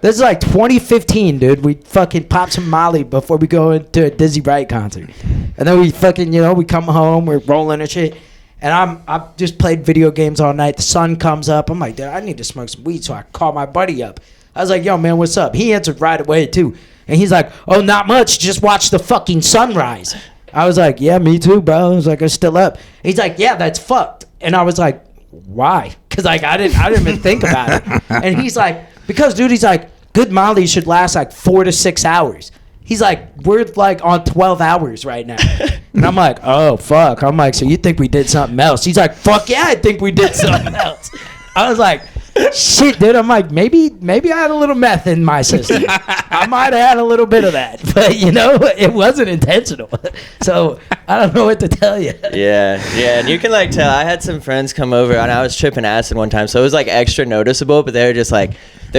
this is like 2015, dude. We fucking pop some Molly before we go into a Dizzy Wright concert. And then we fucking, we come home, we're rolling and shit. And I've just played video games all night. The sun comes up. I'm like, dude, I need to smoke some weed. So I call my buddy up. I was like, yo, man, what's up? He answered right away, too. And he's like, oh, not much. Just watch the fucking sunrise. I was like, yeah, me too, bro. I was like, I'm still up. He's like, yeah, that's fucked. And I was like, why? Because like I didn't even think about it. And he's like, because, dude, he's like, good Molly should last like 4 to 6 hours. He's like, we're like on 12 hours right now. And I'm like, oh, fuck. I'm like, so you think we did something else? He's like, fuck yeah, I think we did something else. I was like, shit, dude. I'm like, maybe I had a little meth in my system. I might have had a little bit of that. But, it wasn't intentional. So I don't know what to tell you.
Yeah, and you can like tell. I had some friends come over and I was tripping acid one time, so it was like extra noticeable. But they were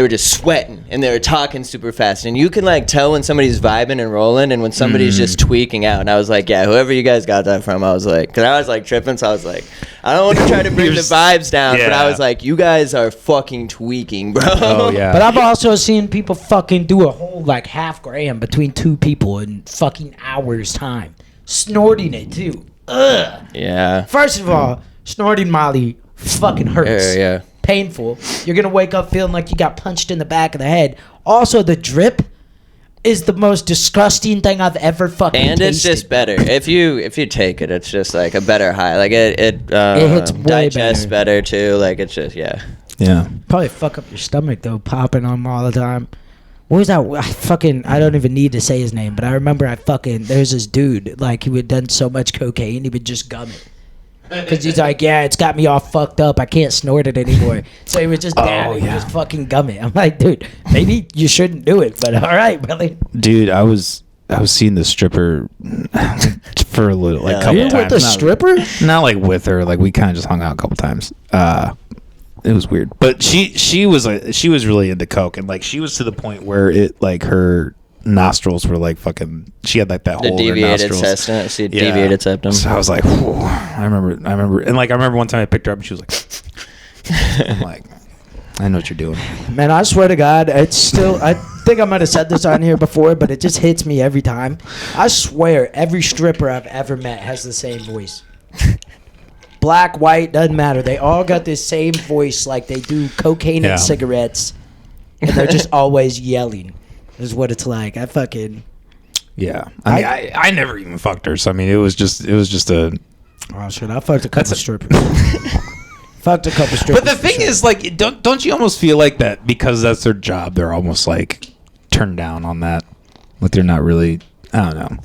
just sweating and they were talking super fast, and you can like tell when somebody's vibing and rolling and when somebody's just tweaking out. And I was like, yeah, whoever you guys got that from, I was like, because I was like tripping, so I was like, I don't want to try to bring the vibes down, but I
Yeah.
was like, you guys are fucking tweaking, bro.
Oh yeah.
But I've also seen people fucking do a whole like half gram between two people in fucking hours time. Snorting it too. Ugh.
Yeah.
First of all, snorting Molly fucking hurts.
Yeah.
Painful. You're gonna wake up feeling like you got punched in the back of the head. Also, the drip is the most disgusting thing I've ever fucking
And
tasted.
it's just better if you take it. It's just like a better high. Like it
hits way
digests better too. Like it's just
Yeah.
Probably fuck up your stomach though, popping on 'em all the time. What was that? I don't even need to say his name, but I remember there's this dude, like, he would done so much cocaine, he would just gum it. Because he's like, yeah, it's got me all fucked up. I can't snort it anymore. So he would just just fucking gum it. I'm like, dude, maybe you shouldn't do it, but all right, brother.
Dude, I was seeing the stripper for a little, like, couple
You
times.
with the stripper?
Not like with her, like we kind of just hung out a couple times. It was weird, but she was really into coke, and like she was to the point where it, like, her nostrils were like fucking. She had like that
the
hole in her
deviated
nostrils.
septum. See, deviated septum.
So I was like, whew. I remember, and like I remember one time I picked her up and she was like, I'm like, I know what you're doing.
Man, I swear to God, it's still. I think I might have said this on here before, but it just hits me every time. I swear, every stripper I've ever met has the same voice. Black, white, doesn't matter. They all got this same voice, like they do cocaine
Yeah.
and cigarettes, and they're just always yelling. Is what it's like. I fucking.
Yeah, I mean, I never even fucked her. So I mean, it was just a.
Oh shit! I fucked a couple strippers. Fucked a couple strippers.
But the thing is, like, don't you almost feel like that because that's their job? They're almost like turned down on that. Like they're not really. I don't know.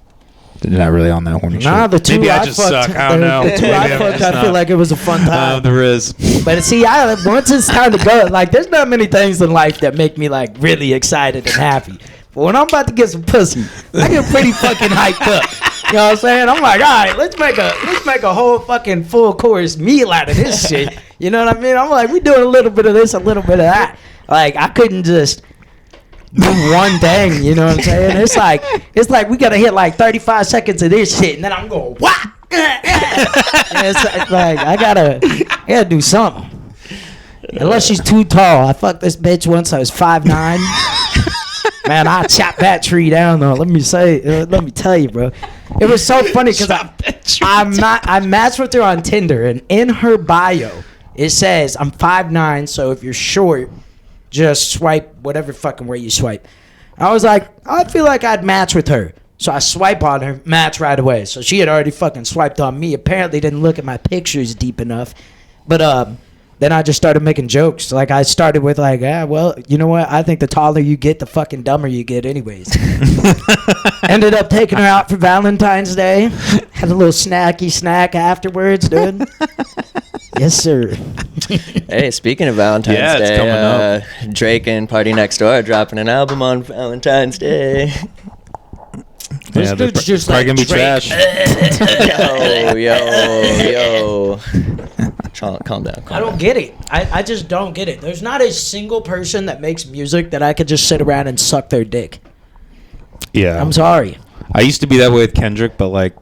They're not really on that horny shit.
Nah, the two
Maybe
I
I just
fucked,
suck. I don't know.
The two
Maybe
I
I'm
fucked,
just
I feel
not.
like it was a fun time.
There is.
But see, once it's time to go, like, there's not many things in life that make me, like, really excited and happy. But when I'm about to get some pussy, I get pretty fucking hyped up. You know what I'm saying? I'm like, all right, let's make a whole fucking full course meal out of this shit. You know what I mean? I'm like, we doing a little bit of this, a little bit of that. Like, I couldn't just do one thing. You know what I'm saying? It's like we gotta hit like 35 seconds of this shit, and then I'm going, what? It's like I gotta do something. Unless she's too tall. I fucked this bitch once. I was 5'9". Man, I chopped that tree down though. Let me tell you, bro. It was so funny because I matched with her on Tinder, and in her bio it says I'm 5'9", so if you're short, just swipe whatever fucking way you swipe. I was like, I feel like I'd match with her. So I swipe on her, match right away. So she had already fucking swiped on me. Apparently didn't look at my pictures deep enough. But then I just started making jokes. Like I started with like, well, you know what? I think the taller you get, the fucking dumber you get anyways. Ended up taking her out for Valentine's Day. Had a little snacky snack afterwards, dude. Yes, sir.
Hey, speaking of Valentine's
Yeah, it's
Day,
coming up.
Drake and Party Next Door are dropping an album on Valentine's Day.
This dude's just
probably
like
gonna be
Drake.
trash.
Yo. Calm down.
I don't get it. I just don't get it. There's not a single person that makes music that I could just sit around and suck their dick.
Yeah,
I'm sorry.
I used to be that way with Kendrick, but like,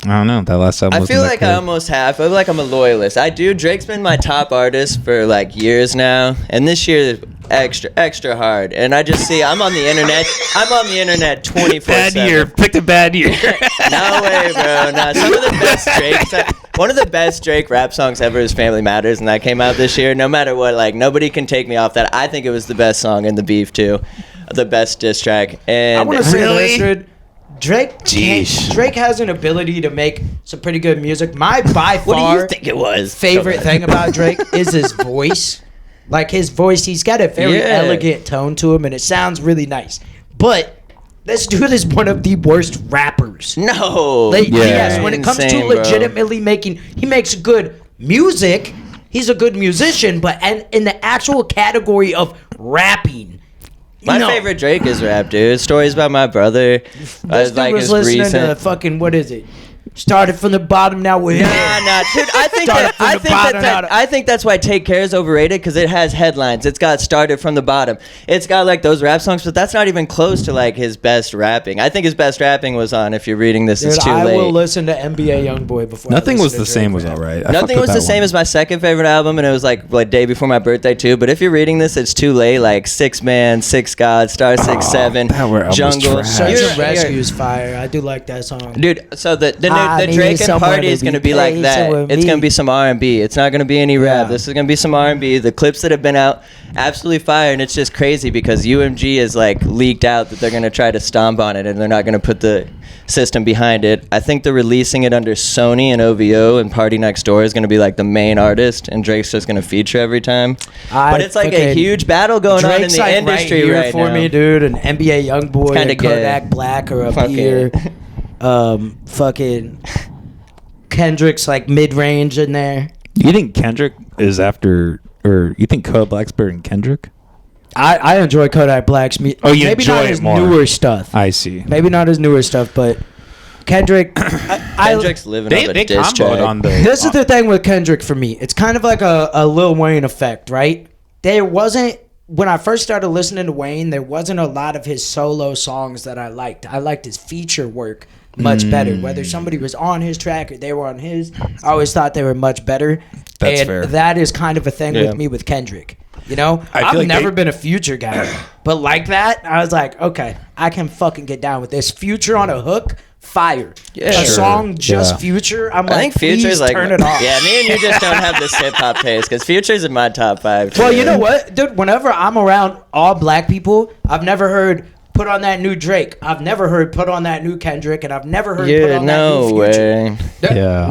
I don't know. That last album.
I feel
wasn't
like
that
I
good.
almost have. I feel like I'm a loyalist. I do. Drake's been my top artist for like years now, and this year extra hard. And I just see I'm on the internet. I'm on the internet 24/7.
Bad year. Picked a bad year.
No way, bro. No, some of the best Drake. One of the best Drake rap songs ever is "Family Matters," and that came out this year. No matter what, like nobody can take me off that. I think it was the best song in the beef too, the best diss track. And
I want to say
Really?
this, dude. Drake has an ability to make some pretty good music. My by
what do you
far
think it was?
favorite thing about Drake is his voice. Like his voice, he's got a very elegant tone to him, and it sounds really nice. But this dude is one of the worst rappers.
No.
Yes, when it comes
Insane,
to
bro.
legitimately he makes good music. He's a good musician, but in the actual category of rapping,
My favorite Drake is rap, dude. Stories about my brother.
This dude
Like
was
his
listening
recent.
to fucking, what is it? Started from the bottom, now we're here.
Nah, dude. I think that's why "Take Care" is overrated because it has headlines. It's got "Started from the Bottom." It's got like those rap songs, but that's not even close to like his best rapping. I think his best rapping was on "If You're Reading This, It's
Dude,
Too
I
Late."
will listen to NBA Youngboy before.
Nothing
I
was
listen
the
to
same.
Drake
Was
rap.
all right. I fucked
Nothing
with
was the
that
same
one.
as my second favorite album, and it was like day before my birthday too. But if you're reading this, it's too late. Like Six Man, Six God, Star 6 7,
that album was
Jungle.
trash.
Search
You're-
and Rescue is fire. I do like that song.
Dude, so the
I
the Drake and Party is gonna be like that. It's gonna be some R&B. It's not gonna be any rap. This is gonna be some R&B. The clips that have been out, absolutely fire, and it's just crazy because UMG has like leaked out that they're gonna try to stomp on it and they're not gonna put the system behind it. I think they're releasing it under Sony and OVO, and Party Next Door is gonna be like the main artist, and Drake's just gonna feature every time. But it's like a huge battle going on in the industry right
for
now.
me, dude. An NBA YoungBoy,
Kinda
a Kodak Black, or up here. Fucking Kendrick's like mid-range in there.
You think Kendrick is after, or you think Kodak Black's better than Kendrick?
I enjoy Kodak Black's music.
Oh, you
maybe
enjoy
not
it
his
more.
newer stuff.
I see.
Maybe not his newer stuff, but Kendrick.
Kendrick's living
They
on a diss
comboed
track.
on the.
This is the thing with Kendrick for me. It's kind of like a Lil Wayne effect, right? There wasn't, when I first started listening to Wayne, there wasn't a lot of his solo songs that I liked. I liked his feature work much better. Whether somebody was on his track or they were on his, I always thought they were much better.
That's
and
fair.
that is kind of a thing with me with Kendrick. You know,
I feel
I've
like
never
they-
been a Future guy, but like that, I was like, okay, I can fucking get down with this. Future on a hook, fire.
Yeah.
A
Sure.
song just
Yeah.
Future. I'm
I
like,
think
please
Future's like,
turn it off.
yeah, me and you just don't have this hip hop taste because Future's in my top 5.
Well,
too.
you know what, dude? Whenever I'm around all black people, I've never heard put on that new Drake. I've never heard put on that new Kendrick, and I've never heard put
Yeah,
on that
no
new Future.
way.
Yeah.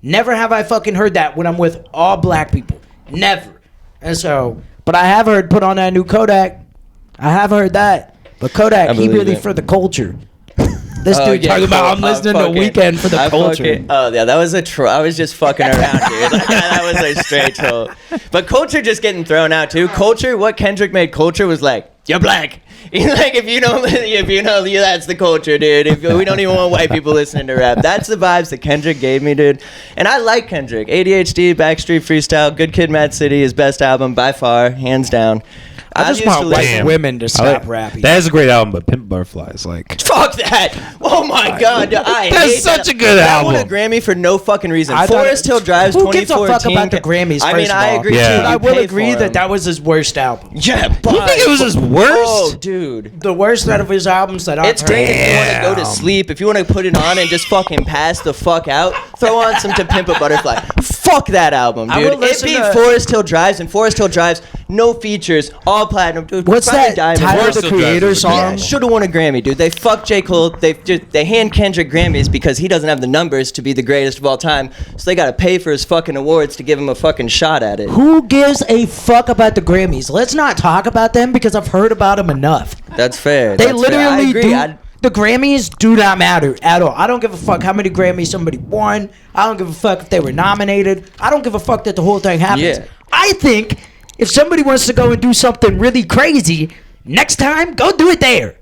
Never have I fucking heard that when I'm with all black people. Never. And so, but I have heard put on that new Kodak. I have heard that. But Kodak,
I
he
believe
really
it.
for the culture. This
Oh,
dude
yeah,
talking about I'm
cool.
listening to
fucking-
Weekend for the
I
culture.
oh yeah, that was I was just fucking around, dude. Like, that was a straight troll. But Culture just getting thrown out too. Culture, what Kendrick made Culture was like, you're black. Like if you know, yeah, that's the culture, dude. If we don't even want white people listening to rap, that's the vibes that Kendrick gave me, dude. And I like Kendrick. ADHD, Backstreet Freestyle, Good Kid, Mad City, his best album by far, hands down.
I just
used to
want white
listen-
women to
I
stop
like-
rapping.
That is a great album, but Pimp Butterfly is like.
Fuck that! Oh my god, I
That's
hate
such
that.
a good
That won a
album.
Grammy for no fucking reason.
I thought
Forest
it-
Hill Drive's
Who
2014.
gives a fuck about the Grammys?
I
First
mean,
of
I
all?
agree
Yeah.
too.
But I
You
will
pay
agree
for
that
them.
that was his worst album.
Yeah,
You think it was his worst?
Oh, dude.
The worst out of his albums that I've
It's
heard.
great if you want to go to sleep. If you want to put it on and just fucking pass the fuck out, throw on some To Pimp a Butterfly. Fuck that album,
I
dude.
will
It
listen
beat
to-
Forest Hill Drives, and Forest Hill Drives, no features, all platinum, dude.
What's
probably
that
diamond.
Tyler
Forest
the
Hill Drive
Creator
is a good
Yeah,
song?
should have won a Grammy, dude. They fucked J. Cole. They hand Kendrick Grammys because he doesn't have the numbers to be the greatest of all time. So they got to pay for his fucking awards to give him a fucking shot at it.
Who gives a fuck about the Grammys? Let's not talk about them because I've heard about them enough.
That's fair.
They
That's fair. I
literally
agree.
do. The Grammys do not matter at all. I don't give a fuck how many Grammys somebody won. I don't give a fuck if they were nominated. I don't give a fuck that the whole thing happens.
Yeah.
I think if somebody wants to go and do something really crazy, next time, go do it there.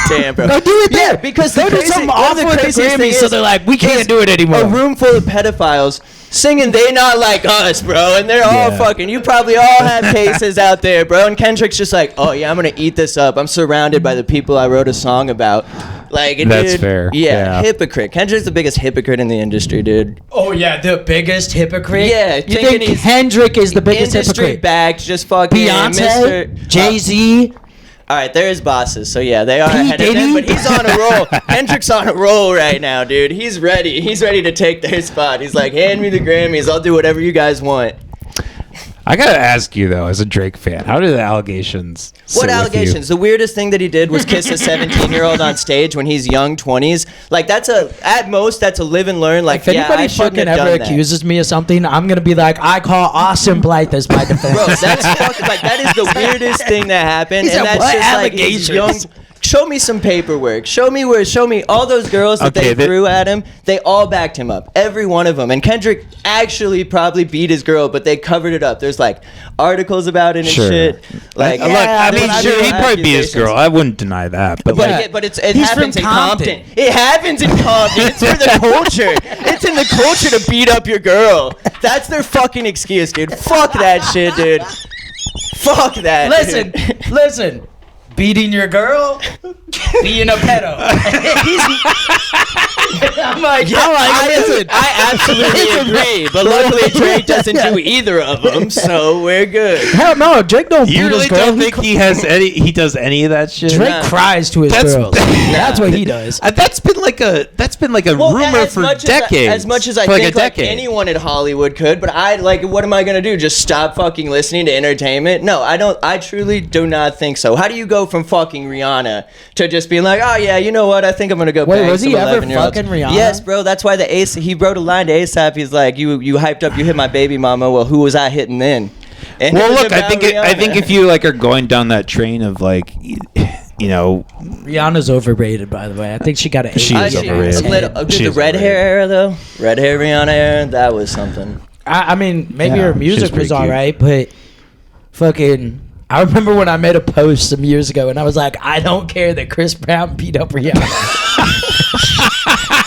Damn, bro.
Go do it there.
because
go
the
do
crazy-
something
one of
awful
the
at the
craziest
Grammys
thing
so
is-
they're like, we can't do it anymore.
A room full of pedophiles singing "They Not Like Us," bro, and they're all
Yeah.
fucking. You probably all have cases out there, bro. And Kendrick's just like, "Oh yeah, I'm gonna eat this up. I'm surrounded by the people I wrote a song about." Like,
That's
dude,
fair.
Yeah,
Yeah.
hypocrite. Kendrick's the biggest hypocrite in the industry, dude.
Oh yeah, the biggest hypocrite.
Yeah,
you
thinking
think
he's
Kendrick is the biggest
Industry
hypocrite?
backed, just fucking
Beyonce,
Mr.
Jay-Z.
All right, they're his bosses, so yeah, they are
P.
ahead of them.
Diddy?
But he's on a roll. Kendrick's on a roll right now, dude. He's ready. He's ready to take their spot. He's like, hand me the Grammys. I'll do whatever you guys want.
I gotta ask you though, as a Drake fan, how do the allegations? sit
What
with you?
allegations? The weirdest thing that he did was kiss a 17-year-old on stage when he's young 20s. Like that's at most that's a live and learn. Like
If anybody
I shouldn't
fucking
have
ever
done that.
accuses me of something, I'm gonna be like, I call Austin Blythe as my defense.
Bro, that's fucking like that is the weirdest thing that happened,
He
and
said,
that's
"What
just like he's young.
allegations?"
Show me some paperwork. Show me all those girls that
Okay,
they threw at him. They all backed him up, every one of them. And Kendrick actually probably beat his girl, but they covered it up. There's like articles about it and
Sure.
shit. Like,
Look, I mean,
there's
sure, he probably beat his
accusations.
girl. I wouldn't deny that, but
But,
like,
it
He's
happens
from
in Compton.
Compton.
It happens in Compton. It's for the culture. It's in the culture to beat up your girl. That's their fucking excuse, dude. Fuck that shit, dude. Fuck that.
Listen,
dude.
listen. Beating your girl, being a pedo. I'm like,
listen, I absolutely agree, but luckily Drake doesn't do either of them, so we're good.
hell no, Drake don't
You
beat
really
his girl.
don't think he does any of that shit?
Drake
Nah.
cries to his
That's-
girls. That's what he does.
That's been like a
Well,
rumor
as
for
much
decades.
As much as I
For
think like anyone in Hollywood could, but I like, what am I gonna do? Just stop fucking listening to entertainment? No, I don't. I truly do not think so. How do you go from fucking Rihanna to just being like, oh yeah, you know what? I think I'm gonna go.
Wait,
bang
was he
some
ever
11-year-olds.
fucking Rihanna?
Yes, bro. That's why he wrote a line to ASAP. He's like, you hyped up, you hit my baby mama. Well, who was I hitting then? And it
Well,
was
look, I
about
think
Rihanna.
if you like are going down that train of like, you know,
Rihanna's overrated, by the way. I think she got an
She
A.
is overrated.
Dude,
She
the
is
red
overrated.
hair era though, red hair Rihanna era, that was something.
I mean, maybe
Yeah,
her
she's
music
pretty
was
cute.
alright, but fucking. I remember when I made a post some years ago, and I was like, I don't care that Chris Brown beat up Rihanna.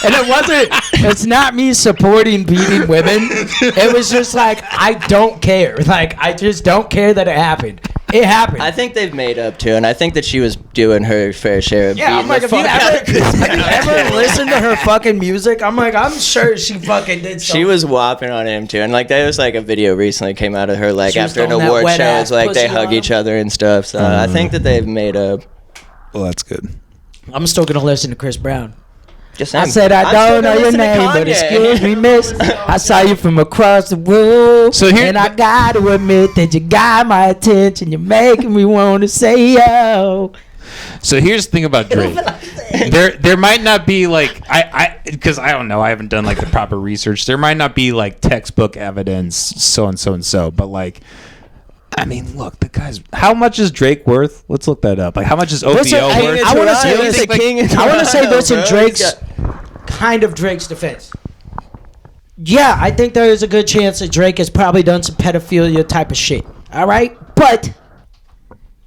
And it wasn't. It's not me supporting beating women. It was just like I don't care. Like I just don't care that it happened. It happened.
I think they've made up too, and I think that she was doing her fair share of
Yeah, I'm
beating
like,
the
if you
fuck out of Chris
ever,
Brown.
have you ever listened to her fucking music? I'm like, I'm sure she fucking did something.
She was whopping on him too, and like there was like a video recently came out of her like
She was
after an
throwing that
award
wet
show.
ass
It's like they
pussy
hug
on
each
him.
other and stuff. So I think that they've made up.
well, that's good.
I'm still gonna listen to Chris Brown.
Just
I
saying.
said I
I'm still
don't know
gonna
your
listen to
name, but
Kanye.
excuse me, miss. I saw you from across the room,
So here-
and I gotta admit that you got my attention. You're making me want to say yo.
So here's the thing about Drake. there might not be like I because I don't know, I haven't done like the proper research. There might not be like textbook evidence, so and so and so, but like, I mean, look, the guy's. How much is Drake worth? Let's look that up. Like, how much is OVO
Listen, hey,
worth?
I want to say
He's
this.
the king in
I want to say
Toronto,
this in
bro.
Drake's
He's got-
kind of Drake's defense. Yeah, I think there is a good chance that Drake has probably done some pedophilia type of shit. All right, but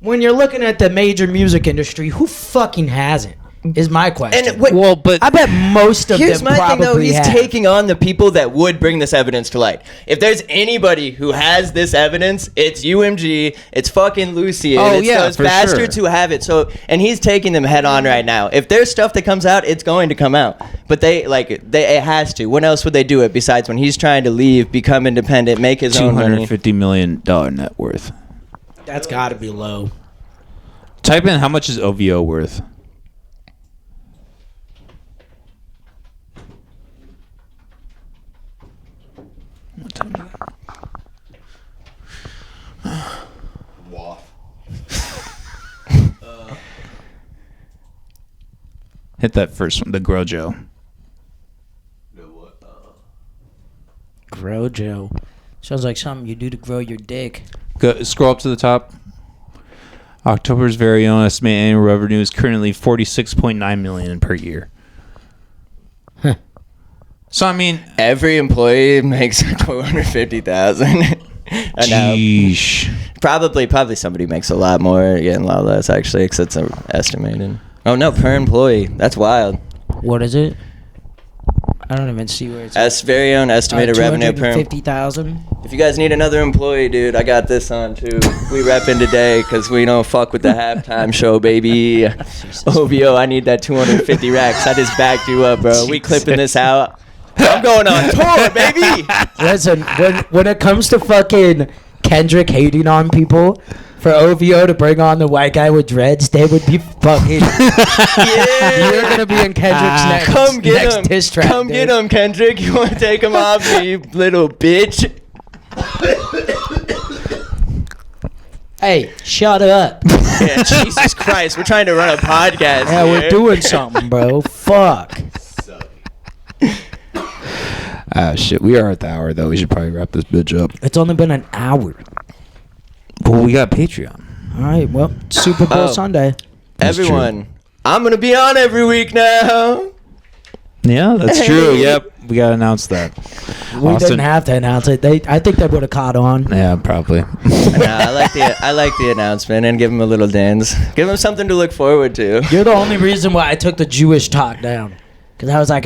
when you're looking at the major music industry, who fucking hasn't? Is my question.
And wait,
Well, but
I bet most of
here's
them
my thing
probably
though, he's
have.
taking on the people that would bring this evidence to light. If there's anybody who has this evidence, it's UMG, it's fucking Lucy, and
Oh,
it's
yeah,
those
for
bastards
sure.
who have it. So, and he's taking them head on right now. If there's stuff that comes out, it's going to come out. But it has to. When else would they do it besides when he's trying to leave, become independent, make his own money?
$250 million net worth.
That's got to be low.
Type in how much is OVO worth.
Waff.
Hit that first one, the Grojo.
No, what?
Grow Joe. Sounds like something you do to grow your dick.
Go, scroll up to the top. October's very own estimated annual revenue is currently $46.9 million per year. So I mean,
Every employee makes 250,000.
sheesh.
Probably somebody makes a lot more, getting a lot less actually, because it's estimated. Oh no, per employee. That's wild.
What is it? I don't even see where it's.
That's very own estimated revenue per.
250,000.
If you guys need another employee, dude, I got this on too. We repping today because we don't fuck with the halftime show, baby. OVO, I need that 250 racks. I just backed you up, bro. We clipping this out. I'm going on tour, baby.
Listen, when it comes to fucking Kendrick hating on people, for OVO to bring on the white guy with dreads, they would be fucking.
Yeah.
You're gonna be in Kendrick's next.
Come get
next
him.
diss track,
Come
dude.
get him, Kendrick. You want to take him off me, you little bitch?
Hey, shut up.
Yeah, Jesus Christ. We're trying to run a podcast.
Yeah, we're
here.
doing something, bro. Fuck.
Shit, we are at the hour though. We should probably wrap this bitch up.
It's only been an hour.
Well, we got Patreon.
All right, well, Super Bowl
Oh.
Sunday.
That's
Everyone, I'm going to be on every week now.
Yeah, that's true. Yep, we gotta announce that.
We didn't have to announce it. I think they would have caught on.
Yeah, probably.
Nah, I like the announcement and give him a little dance. Give him something to look forward to.
You're the only reason why I took the Jewish talk down. Because I was like,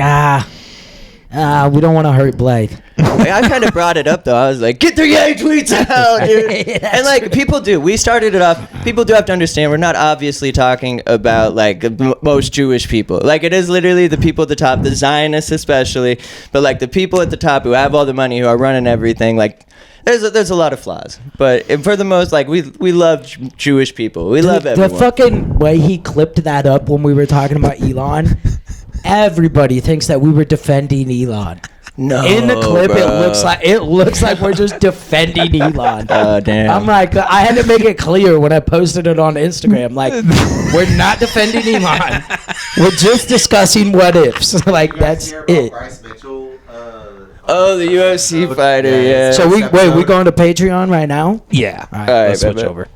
We don't want to hurt Blake.
Like, I kind of brought it up though. I was like, get the gay tweets out, dude. And like people do. We started it off. People do have to understand we're not obviously talking about like most Jewish people. Like it is literally the people at the top, the Zionists especially, but like the people at the top who have all the money, who are running everything. Like there's a lot of flaws, but for the most, like we love Jewish people. We love everyone.
The fucking way he clipped that up when we were talking about Elon. Everybody thinks that we were defending Elon.
No,
in the clip,
bro.
it looks like we're just defending Elon.
Oh damn!
I'm like, I had to make it clear when I posted it on Instagram. Like, we're not defending Elon. We're just discussing what ifs. Like that's it.
Bryce Mitchell,
Oh, the UFC fighter, yeah.
So we going to Patreon right now?
Yeah.
All right,
All right,
Let's switch
baby.
over.